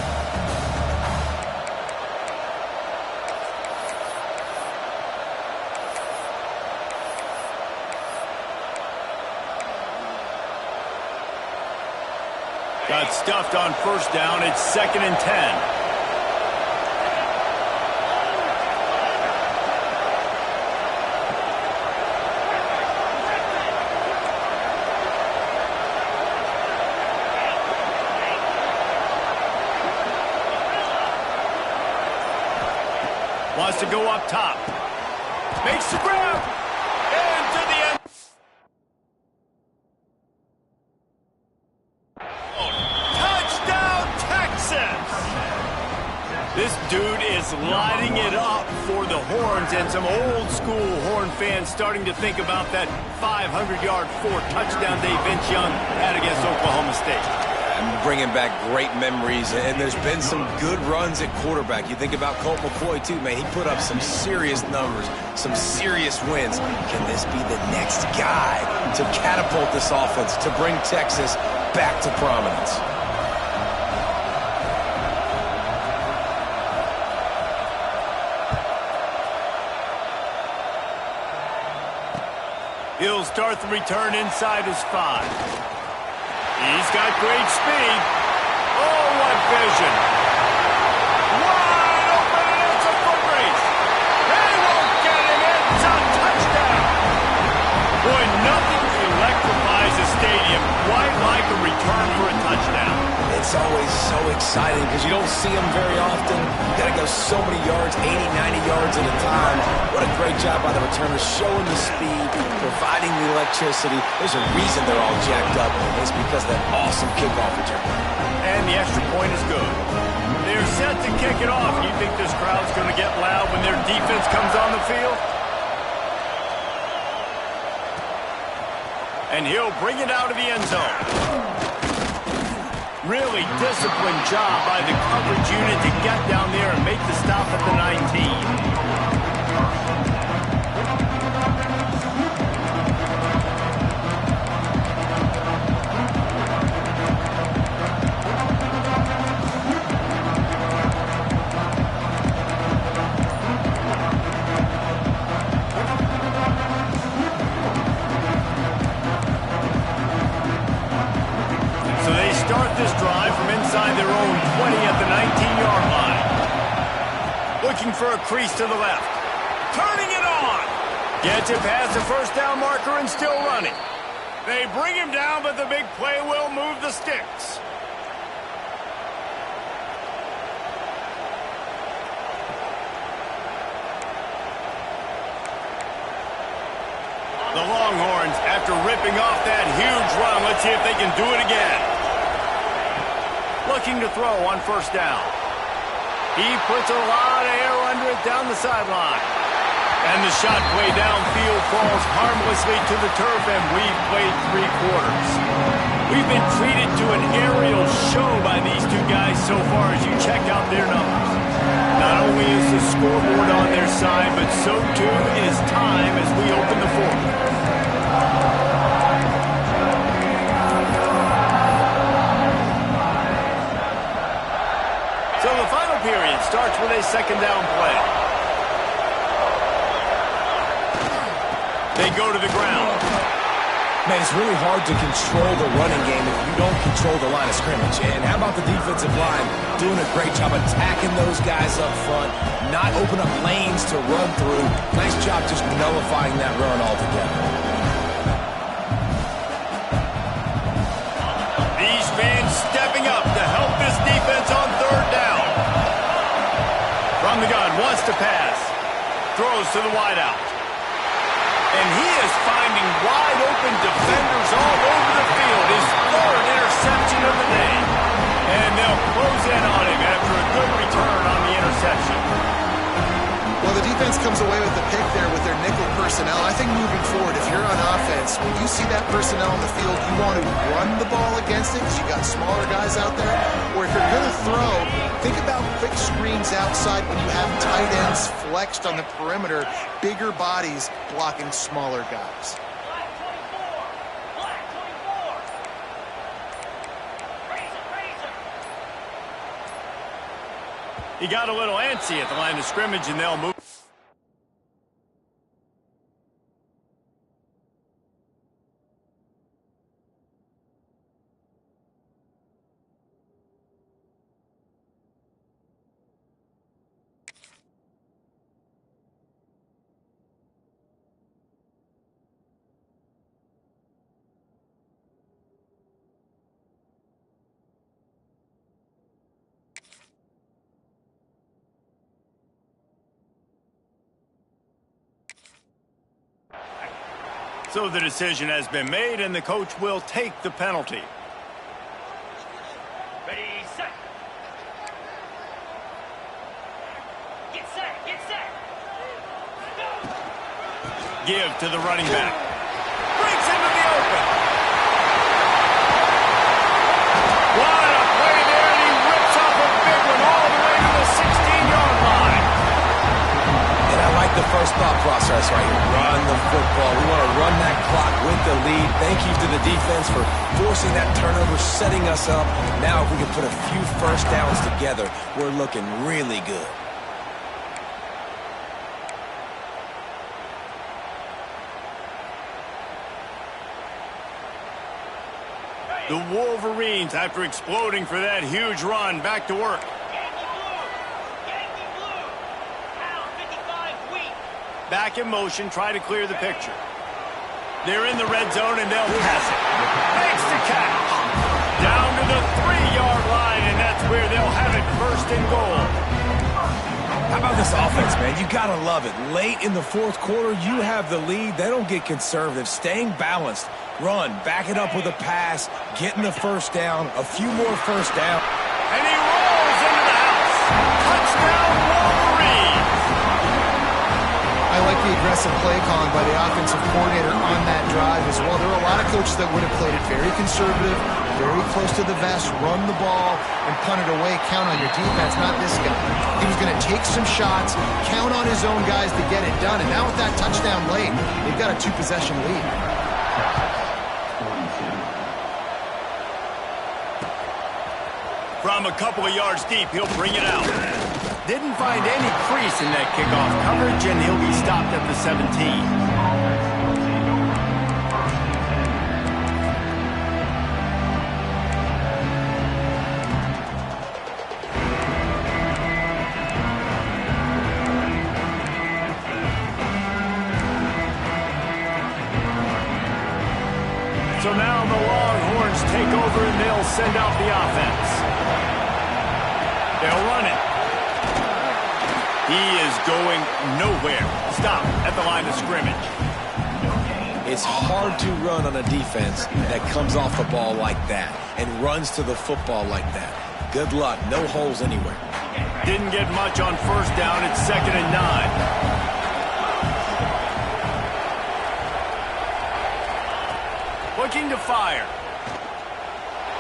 Got stuffed on first down. It's 2nd and 10. Wants to go up top. Makes the grab. Into the end. Touchdown, Texas! This dude is lighting it up for the Horns, and some old-school Horn fans starting to think about that 500-yard, 4-touchdown day Vince Young had against Oklahoma State. I'm bringing back great memories, and there's been some good runs at quarterback. You think about Colt McCoy, too, man. He put up some serious numbers, some serious wins. Can this be the next guy to catapult this offense, to bring Texas back to prominence? He'll start the return inside his 5. He's got great speed. Oh, what vision. Wide open, and it's a foot race. They won't get him. It's a touchdown. Boy, nothing electrifies a stadium quite like a return for a touchdown. It's always so exciting because you don't see them very often. You got to go so many yards, 80, 90 yards at a time. What a great job by the returners, showing the speed, providing the electricity. There's a reason they're all jacked up, and it's because of that awesome kickoff return. And the extra point is good. They're set to kick it off. You think this crowd's going to get loud when their defense comes on the field? And he'll bring it out of the end zone. Really disciplined job by the coverage unit to get down there and make the stop at the 19. This drive from inside their own 20 at the 19-yard line. Looking for a crease to the left. Turning it on. Gets it past the first down marker and still running. They bring him down, but the big play will move the sticks. The Longhorns, after ripping off that huge run, let's see if they can do it again. Looking to throw on first down. He puts a lot of air under it down the sideline. And the shot play downfield falls harmlessly to the turf, and we've played 3 quarters. We've been treated to an aerial show by these two guys so far as you check out their numbers. Not only is the scoreboard on their side, but so too is time as we open the 4th. So the final period starts with a second down play. They go to the ground. Man, it's really hard to control the running game if you don't control the line of scrimmage. And how about the defensive line doing a great job attacking those guys up front, not open up lanes to run through. Nice job just nullifying that run altogether. These fans stepping up to help this defense on third down. From the gun, wants to pass. Throws to the wideout. And he is finding wide open defenders all over the field. His 3rd interception of the day. And they'll close in on him after a good return on the interception. Well, the defense comes away with the pick there with their nickel personnel. I think moving forward, if you're on offense, when you see that personnel on the field, you want to run the ball against it because you got smaller guys out there. Or if you're going to throw, think about quick screens outside when you have tight ends flexed on the perimeter, bigger bodies blocking smaller guys. Black 24. Black 24. Razor. He got a little antsy at the line of scrimmage, and they'll move. So the decision has been made, and the coach will take the penalty. Ready, set. Get set, get set. Go. Give to the running back. Breaks into the open. What a play there, and he rips off a big one all the way to the 16-yard line. And I like the first thought process right here. Run the football. We want to run that clock with the lead. Thank you to the defense for forcing that turnover, setting us up. Now if we can put a few first downs together, we're looking really good. The Wolverines, after exploding for that huge run, back to work. Yankee blue. Yankee blue. Pound 55 wheat. Back in motion, try to clear the picture. They're in the red zone, and they'll pass it. Makes the catch. Down to the 3-yard line, and that's where they'll have it, first and goal. How about this offense, man? You got to love it. Late in the fourth quarter, you have the lead. They don't get conservative. Staying balanced. Run, back it up with a pass, getting the first down, a few more first down. And he rolls into the house. Touchdown, Wolverines. I like the aggressive play calling by the offensive coordinator on that drive as well. There are a lot of coaches that would have played it very conservative, very close to the vest, run the ball, and punt it away. Count on your defense, not this guy. He was going to take some shots, count on his own guys to get it done. And now with that touchdown late, they've got a 2-possession lead. From a couple of yards deep, he'll bring it out. Didn't find any crease in that kickoff coverage, and he'll be stopped at the 17. So now the Longhorns take over, and they'll send out the offense. They'll run it. He is going nowhere. Stop at the line of scrimmage. It's hard to run on a defense that comes off the ball like that and runs to the football like that. Good luck. No holes anywhere. Didn't get much on first down. It's 2nd and 9. Looking to fire.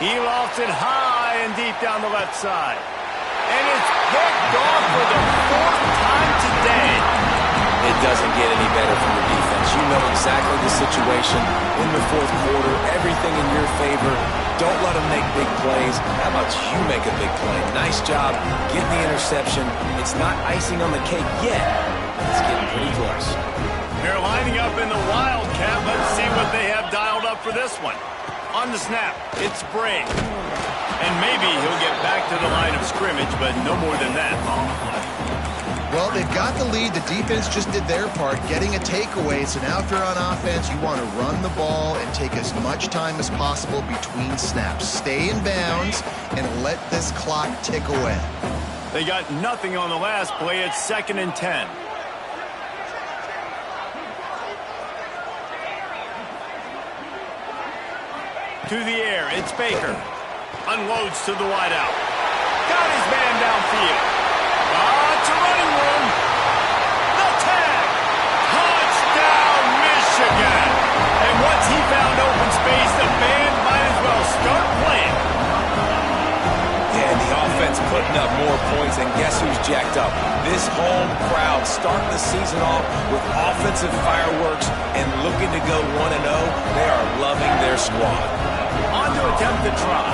He lofts it high and deep down the left side. And it's picked off for the 4th time today. It doesn't get any better from the defense. You know exactly the situation in the fourth quarter. Everything in your favor. Don't let them make big plays. How about you make a big play? Nice job getting the interception. It's not icing on the cake yet. It's getting pretty close. They're lining up in the Wildcat. Let's see what they have dialed up for this one. On the snap, it's Bray. And maybe he'll get back to the line of scrimmage, but no more than that. Well, they've got the lead. The defense just did their part, getting a takeaway. So now if you're on offense, you want to run the ball and take as much time as possible between snaps. Stay in bounds and let this clock tick away. They got nothing on the last play. It's 2nd and 10. To the air, it's Baker. Unloads to the wideout. Got his man downfield. It's a running room. The tag. Touchdown, Michigan. And once he found open space, the band might as well start playing. Yeah, the offense putting up more points, and guess who's jacked up? This home crowd starting the season off with offensive fireworks and looking to go 1-0. They are loving their squad. On to attempt the try.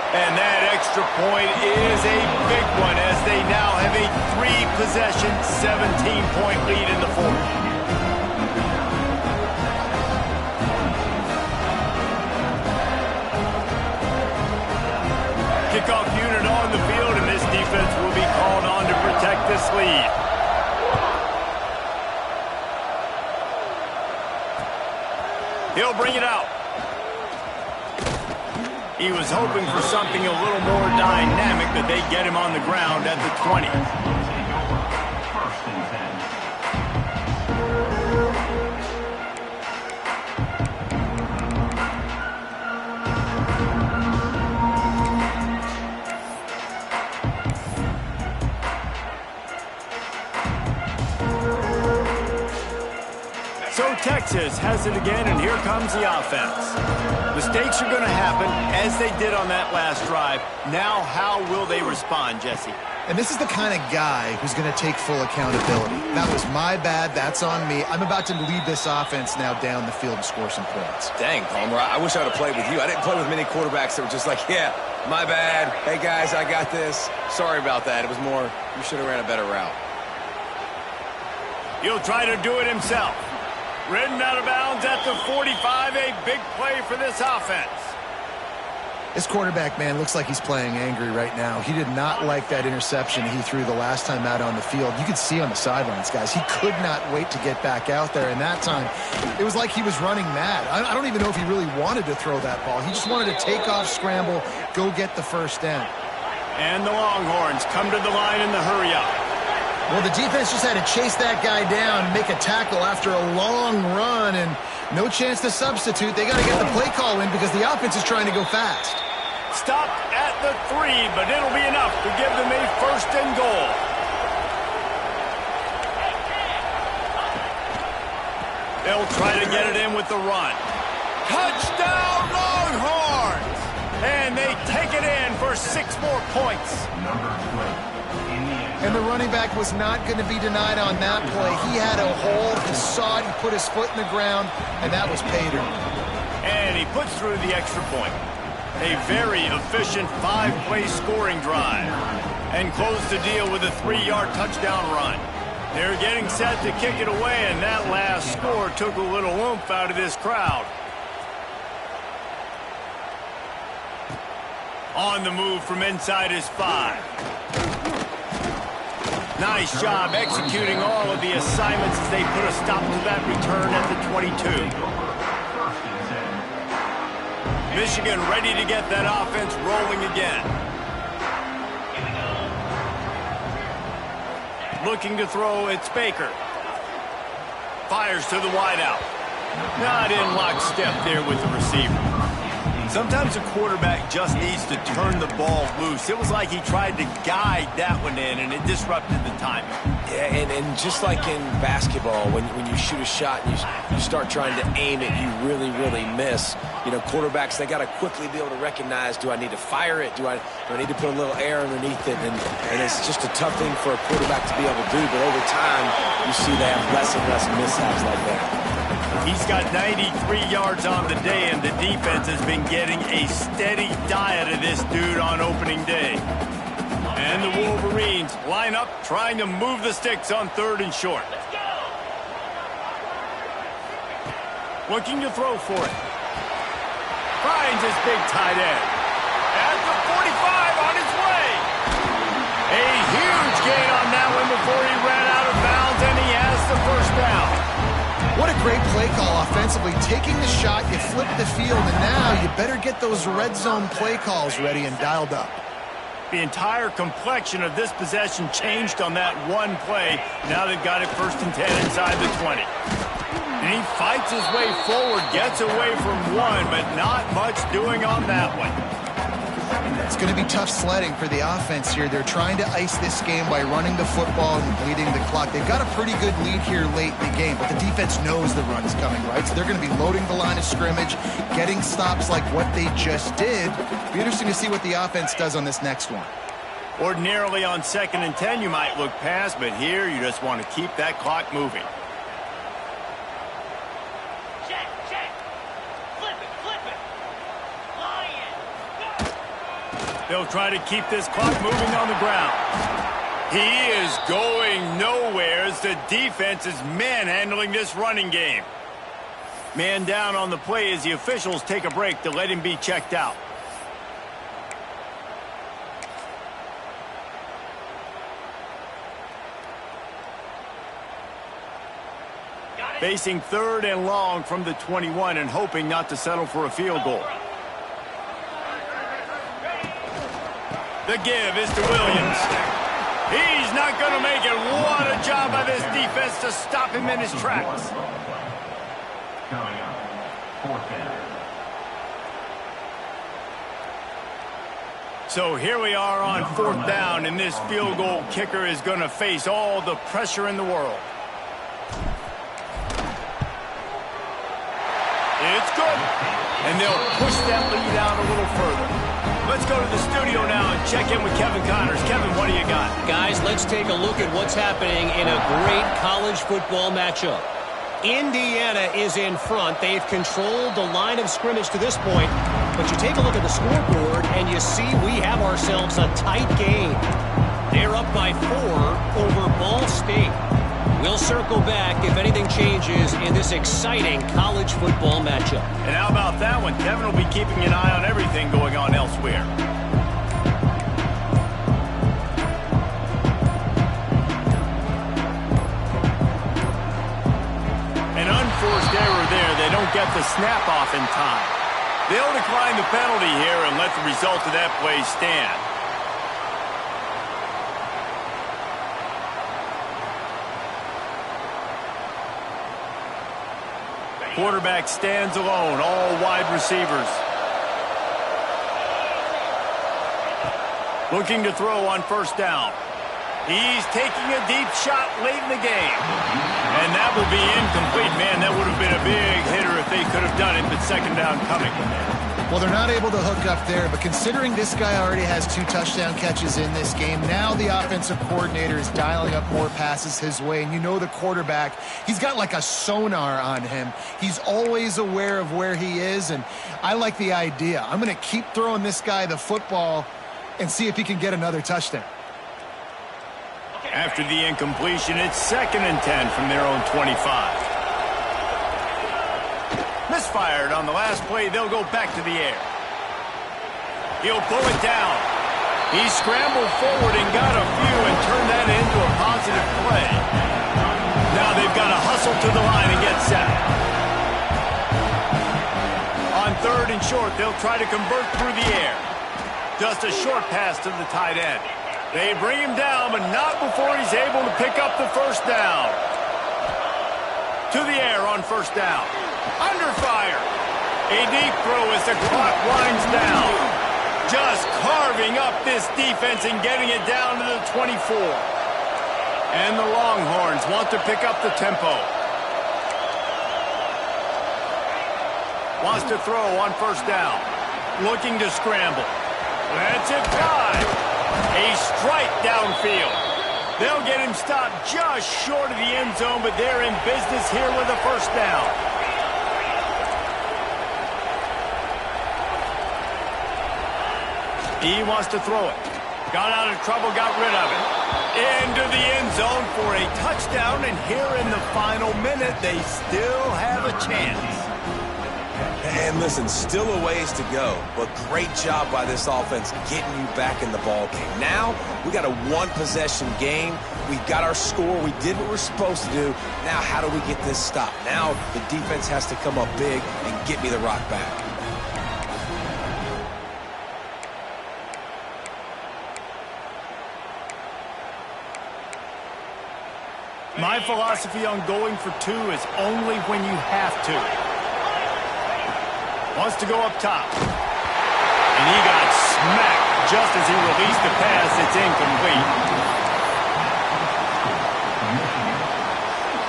And that extra point is a big one as they now have a 3-possession, 17-point lead in the fourth. Kickoff unit on the field, and this defense will be called on to protect this lead. He'll bring it out. He was hoping for something a little more dynamic, but they get him on the ground at the 20. Texas has it again, and here comes the offense. Mistakes are going to happen, as they did on that last drive. Now, how will they respond, Jesse? And this is the kind of guy who's going to take full accountability. That was my bad. That's on me. I'm about to lead this offense now down the field and score some points. Dang, Palmer, I wish I would have played with you. I didn't play with many quarterbacks that were just like, yeah, my bad. Hey, guys, I got this. Sorry about that. It was more, you should have ran a better route. He'll try to do it himself. Ridden out of bounds at the 45, a big play for this offense. This quarterback, man, looks like he's playing angry right now. He did not like that interception he threw the last time out on the field. You could see on the sidelines, guys, he could not wait to get back out there. And that time, it was like he was running mad. I don't even know if he really wanted to throw that ball. He just wanted to take off, scramble, go get the first down. And the Longhorns come to the line in the hurry-up. Well, the defense just had to chase that guy down, make a tackle after a long run, and no chance to substitute. They got to get the play call in because the offense is trying to go fast. Stopped at the 3, but it'll be enough to give them a first and goal. They'll try to get it in with the run. Touchdown, Longhorns! And they take it in for 6 more points. And the running back was not going to be denied on that play. He had a hole, he saw it, he put his foot in the ground, and that was pay dirt. And he puts through the extra point. A very efficient 5-play scoring drive. And close the deal with a 3-yard touchdown run. They're getting set to kick it away, and that last score took a little oomph out of this crowd. On the move from inside his 5. Nice job executing all of the assignments as they put a stop to that return at the 22. Michigan ready to get that offense rolling again. Looking to throw, it's Baker. Fires to the wideout. Not in lockstep there with the receiver. Sometimes a quarterback just needs to turn the ball loose. It was like he tried to guide that one in, and it disrupted the timing. Yeah, and just like in basketball, when you shoot a shot and you start trying to aim it, you really, really miss. You know, quarterbacks, they got to quickly be able to recognize, do I need to fire it? Do I need to put a little air underneath it? And it's just a tough thing for a quarterback to be able to do, but over time, you see they have less and less mishaps like that. He's got 93 yards on the day, and the defense has been getting a steady diet of this dude on opening day. And the Wolverines line up, trying to move the sticks on 3rd and short. Looking to throw for it. Finds his big tight end. At the 45 on his way. A huge gain on that one before he ran out of bounds, and he has the first down. What a great play call offensively. Taking the shot, you flip the field, and now you better get those red zone play calls ready and dialed up. The entire complexion of this possession changed on that one play. Now they've got it 1st and 10 inside the 20. And he fights his way forward, gets away from one, but not much doing on that one. It's going to be tough sledding for the offense here. They're trying to ice this game by running the football and bleeding the clock. They've got a pretty good lead here late in the game, but the defense knows the run is coming, right? So they're going to be loading the line of scrimmage, getting stops like what they just did. It'll be interesting to see what the offense does on this next one. Ordinarily on 2nd and 10, you might look past, but here you just want to keep that clock moving. They'll try to keep this clock moving on the ground. He is going nowhere as the defense is manhandling this running game. Man down on the play as the officials take a break to let him be checked out. Facing 3rd and long from the 21 and hoping not to settle for a field goal. The give is to Williams. He's not going to make it. What a job by this defense to stop him in his tracks. Coming up, 4th down. So here we are on 4th down, and this field goal kicker is going to face all the pressure in the world. It's good. And they'll push that lead out a little further. Let's go to the studio now and check in with Kevin Connors. Kevin, what do you got? Guys, let's take a look at what's happening in a great college football matchup. Indiana is in front. They've controlled the line of scrimmage to this point. But you take a look at the scoreboard, and you see we have ourselves a tight game. They're up by 4 over Ball State. We'll circle back if anything changes in this exciting college football matchup. And how about that one? Kevin will be keeping an eye on everything going on elsewhere. An unforced error there. They don't get the snap off in time. They'll decline the penalty here and let the result of that play stand. Quarterback stands alone, all wide receivers. Looking to throw on first down. He's taking a deep shot late in the game. And that will be incomplete. Man, that would have been a big hitter if they could have done it, but second down coming. Well, they're not able to hook up there, but considering this guy already has 2 touchdown catches in this game, now the offensive coordinator is dialing up more passes his way, and you know the quarterback, he's got like a sonar on him. He's always aware of where he is, and I like the idea. I'm going to keep throwing this guy the football and see if he can get another touchdown. After the incompletion, it's 2nd and 10 from their own 25. Misfired on the last play. They'll go back to the air. He'll pull it down. He scrambled forward and got a few and turned that into a positive play. Now they've got to hustle to the line and get set. On 3rd and short, they'll try to convert through the air. Just a short pass to the tight end. They bring him down, but not before he's able to pick up the first down. To the air on first down. Under fire. A deep throw as the clock winds down. Just carving up this defense and getting it down to the 24. And the Longhorns want to pick up the tempo. Wants to throw on first down. Looking to scramble. That's it, time. A strike downfield. They'll get him stopped just short of the end zone, but they're in business here with a first down. He wants to throw it. Got out of trouble, got rid of it. Into the end zone for a touchdown, and here in the final minute, they still have a chance. And listen, still a ways to go, but great job by this offense getting you back in the ball game. Now, we got a 1-possession game. We got our score. We did what we're supposed to do. Now, how do we get this stopped? Now, the defense has to come up big and get me the rock back. My philosophy on going for 2 is only when you have to. Wants to go up top. And he got smacked just as he released the pass. It's incomplete.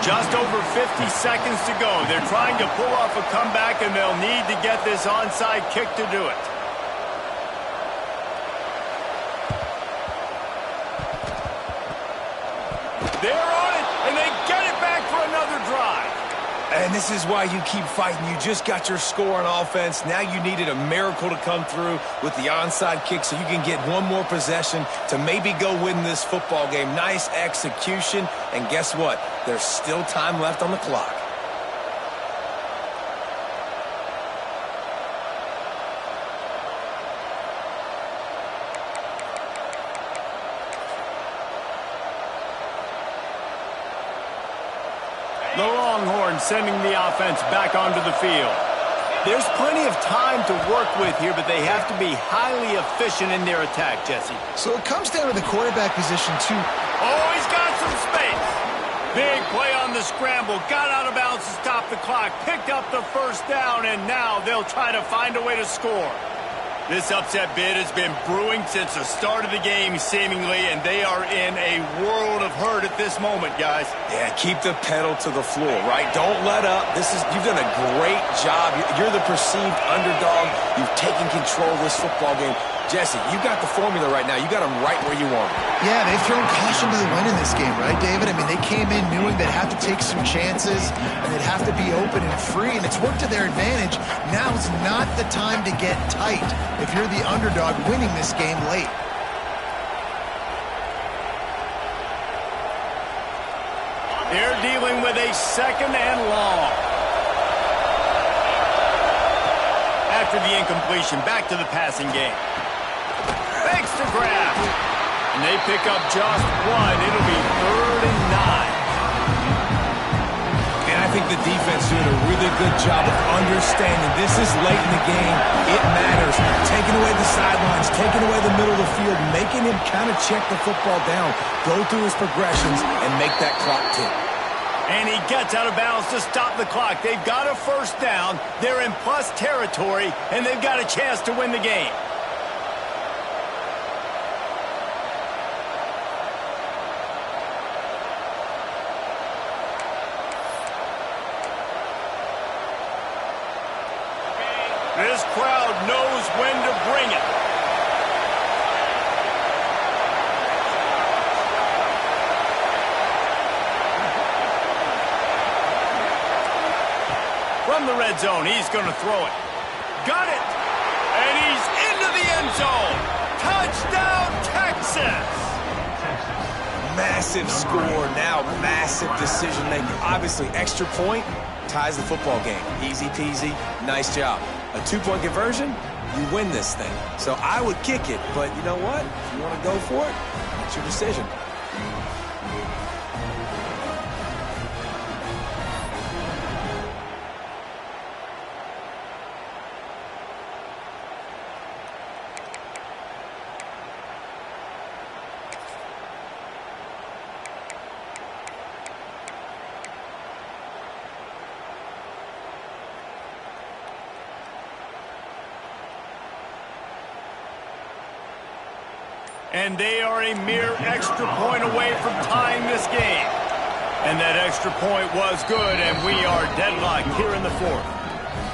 Just over 50 seconds to go. They're trying to pull off a comeback, and they'll need to get this onside kick to do it. They're on it, and they get it back for another drive. And this is why you keep fighting. You just got your score on offense. Now you needed a miracle to come through with the onside kick so you can get one more possession to maybe go win this football game. Nice execution. And guess what? There's still time left on the clock. The Longhorns sending the offense back onto the field. There's plenty of time to work with here, but they have to be highly efficient in their attack, Jesse. So it comes down to the quarterback position, too. Oh, he's got some space. Big play on the scramble. Got out of bounds to stop the clock. Picked up the first down, and now they'll try to find a way to score. This upset bid has been brewing since the start of the game, seemingly, and they are in a world of hurt at this moment, guys. Yeah, keep the pedal to the floor, right? Don't let up. You've done a great job. You're the perceived underdog. You've taken control of this football game. Jesse, you got the formula right now. You got them right where you want them. Yeah, they've thrown caution to the wind in this game, right, David? I mean, they came in knowing they'd have to take some chances and they'd have to be open and free, and it's worked to their advantage. Now's not the time to get tight if you're the underdog winning this game late. They're dealing with a second and long. After the incompletion, back to the passing game. Fakes to grab. And they pick up just one. It'll be 3rd and 9. And I think the defense doing a really good job of understanding this is late in the game. It matters. Taking away the sidelines, taking away the middle of the field, making him kind of check the football down, go through his progressions, and make that clock tick. And he gets out of bounds to stop the clock. They've got a first down. They're in plus territory, and they've got a chance to win the game. This crowd knows when to bring it. From the red zone, he's going to throw it. Got it! And he's into the end zone. Touchdown, Texas! Massive score, now massive decision-making. Obviously, extra point ties the football game. Easy peasy, nice job. A 2-point conversion, you win this thing. So I would kick it, but you know what? If you want to go for it, it's your decision. And they are a mere extra point away from tying this game. And that extra point was good, and we are deadlocked here in the 4th.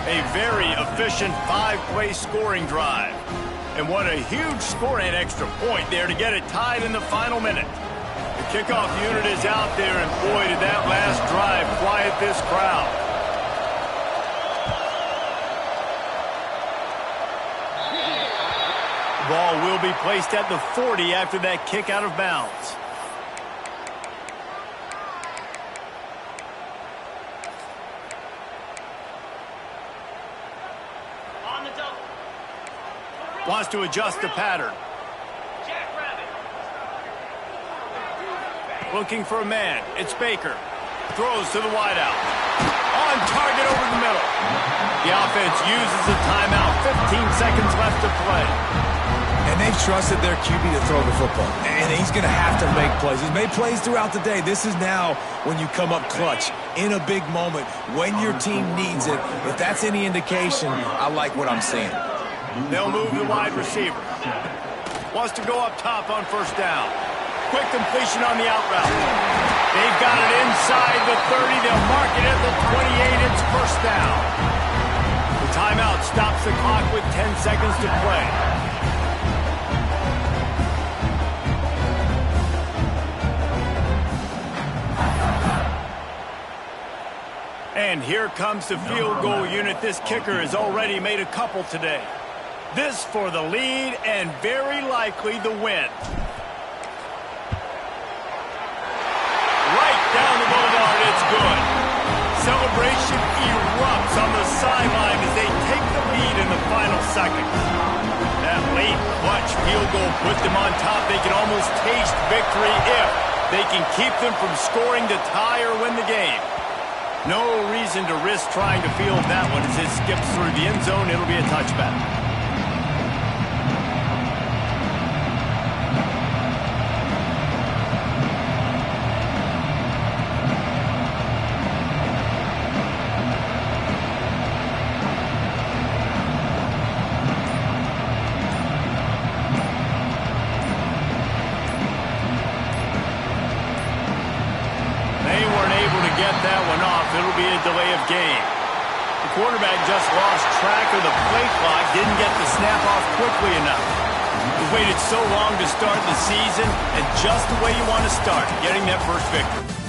A very efficient 5-play scoring drive. And what a huge scoring extra point there to get it tied in the final minute. The kickoff unit is out there, and boy, did that last drive quiet this crowd. Ball will be placed at the 40 after that kick out of bounds. On the double. Wants to adjust the pattern. Jackrabbit. Looking for a man. It's Baker. Throws to the wideout. On target over the middle. The offense uses a timeout. 15 seconds left to play. And they've trusted their QB to throw the football. And he's going to have to make plays. He's made plays throughout the day. This is now when you come up clutch in a big moment when your team needs it. If that's any indication, I like what I'm seeing. They'll move the wide receiver. Wants to go up top on first down. Quick completion on the out route. They've got it inside the 30. They'll mark it at the 28. It's first down. The timeout stops the clock with 10 seconds to play. And here comes the field goal unit. This kicker has already made a couple today. This for the lead and very likely the win. Right down the boulevard, it's good. Celebration erupts on the sideline as they take the lead in the final seconds. That late clutch field goal put them on top. They can almost taste victory if they can keep them from scoring to tie or win the game. No reason to risk trying to field that one as it skips through the end zone. It'll be a touchback. get that one off. It'll be a delay of game. The quarterback just lost track of the play clock, didn't get the snap off quickly enough. You waited so long to start the season, and just the way you want to start, getting that first victory.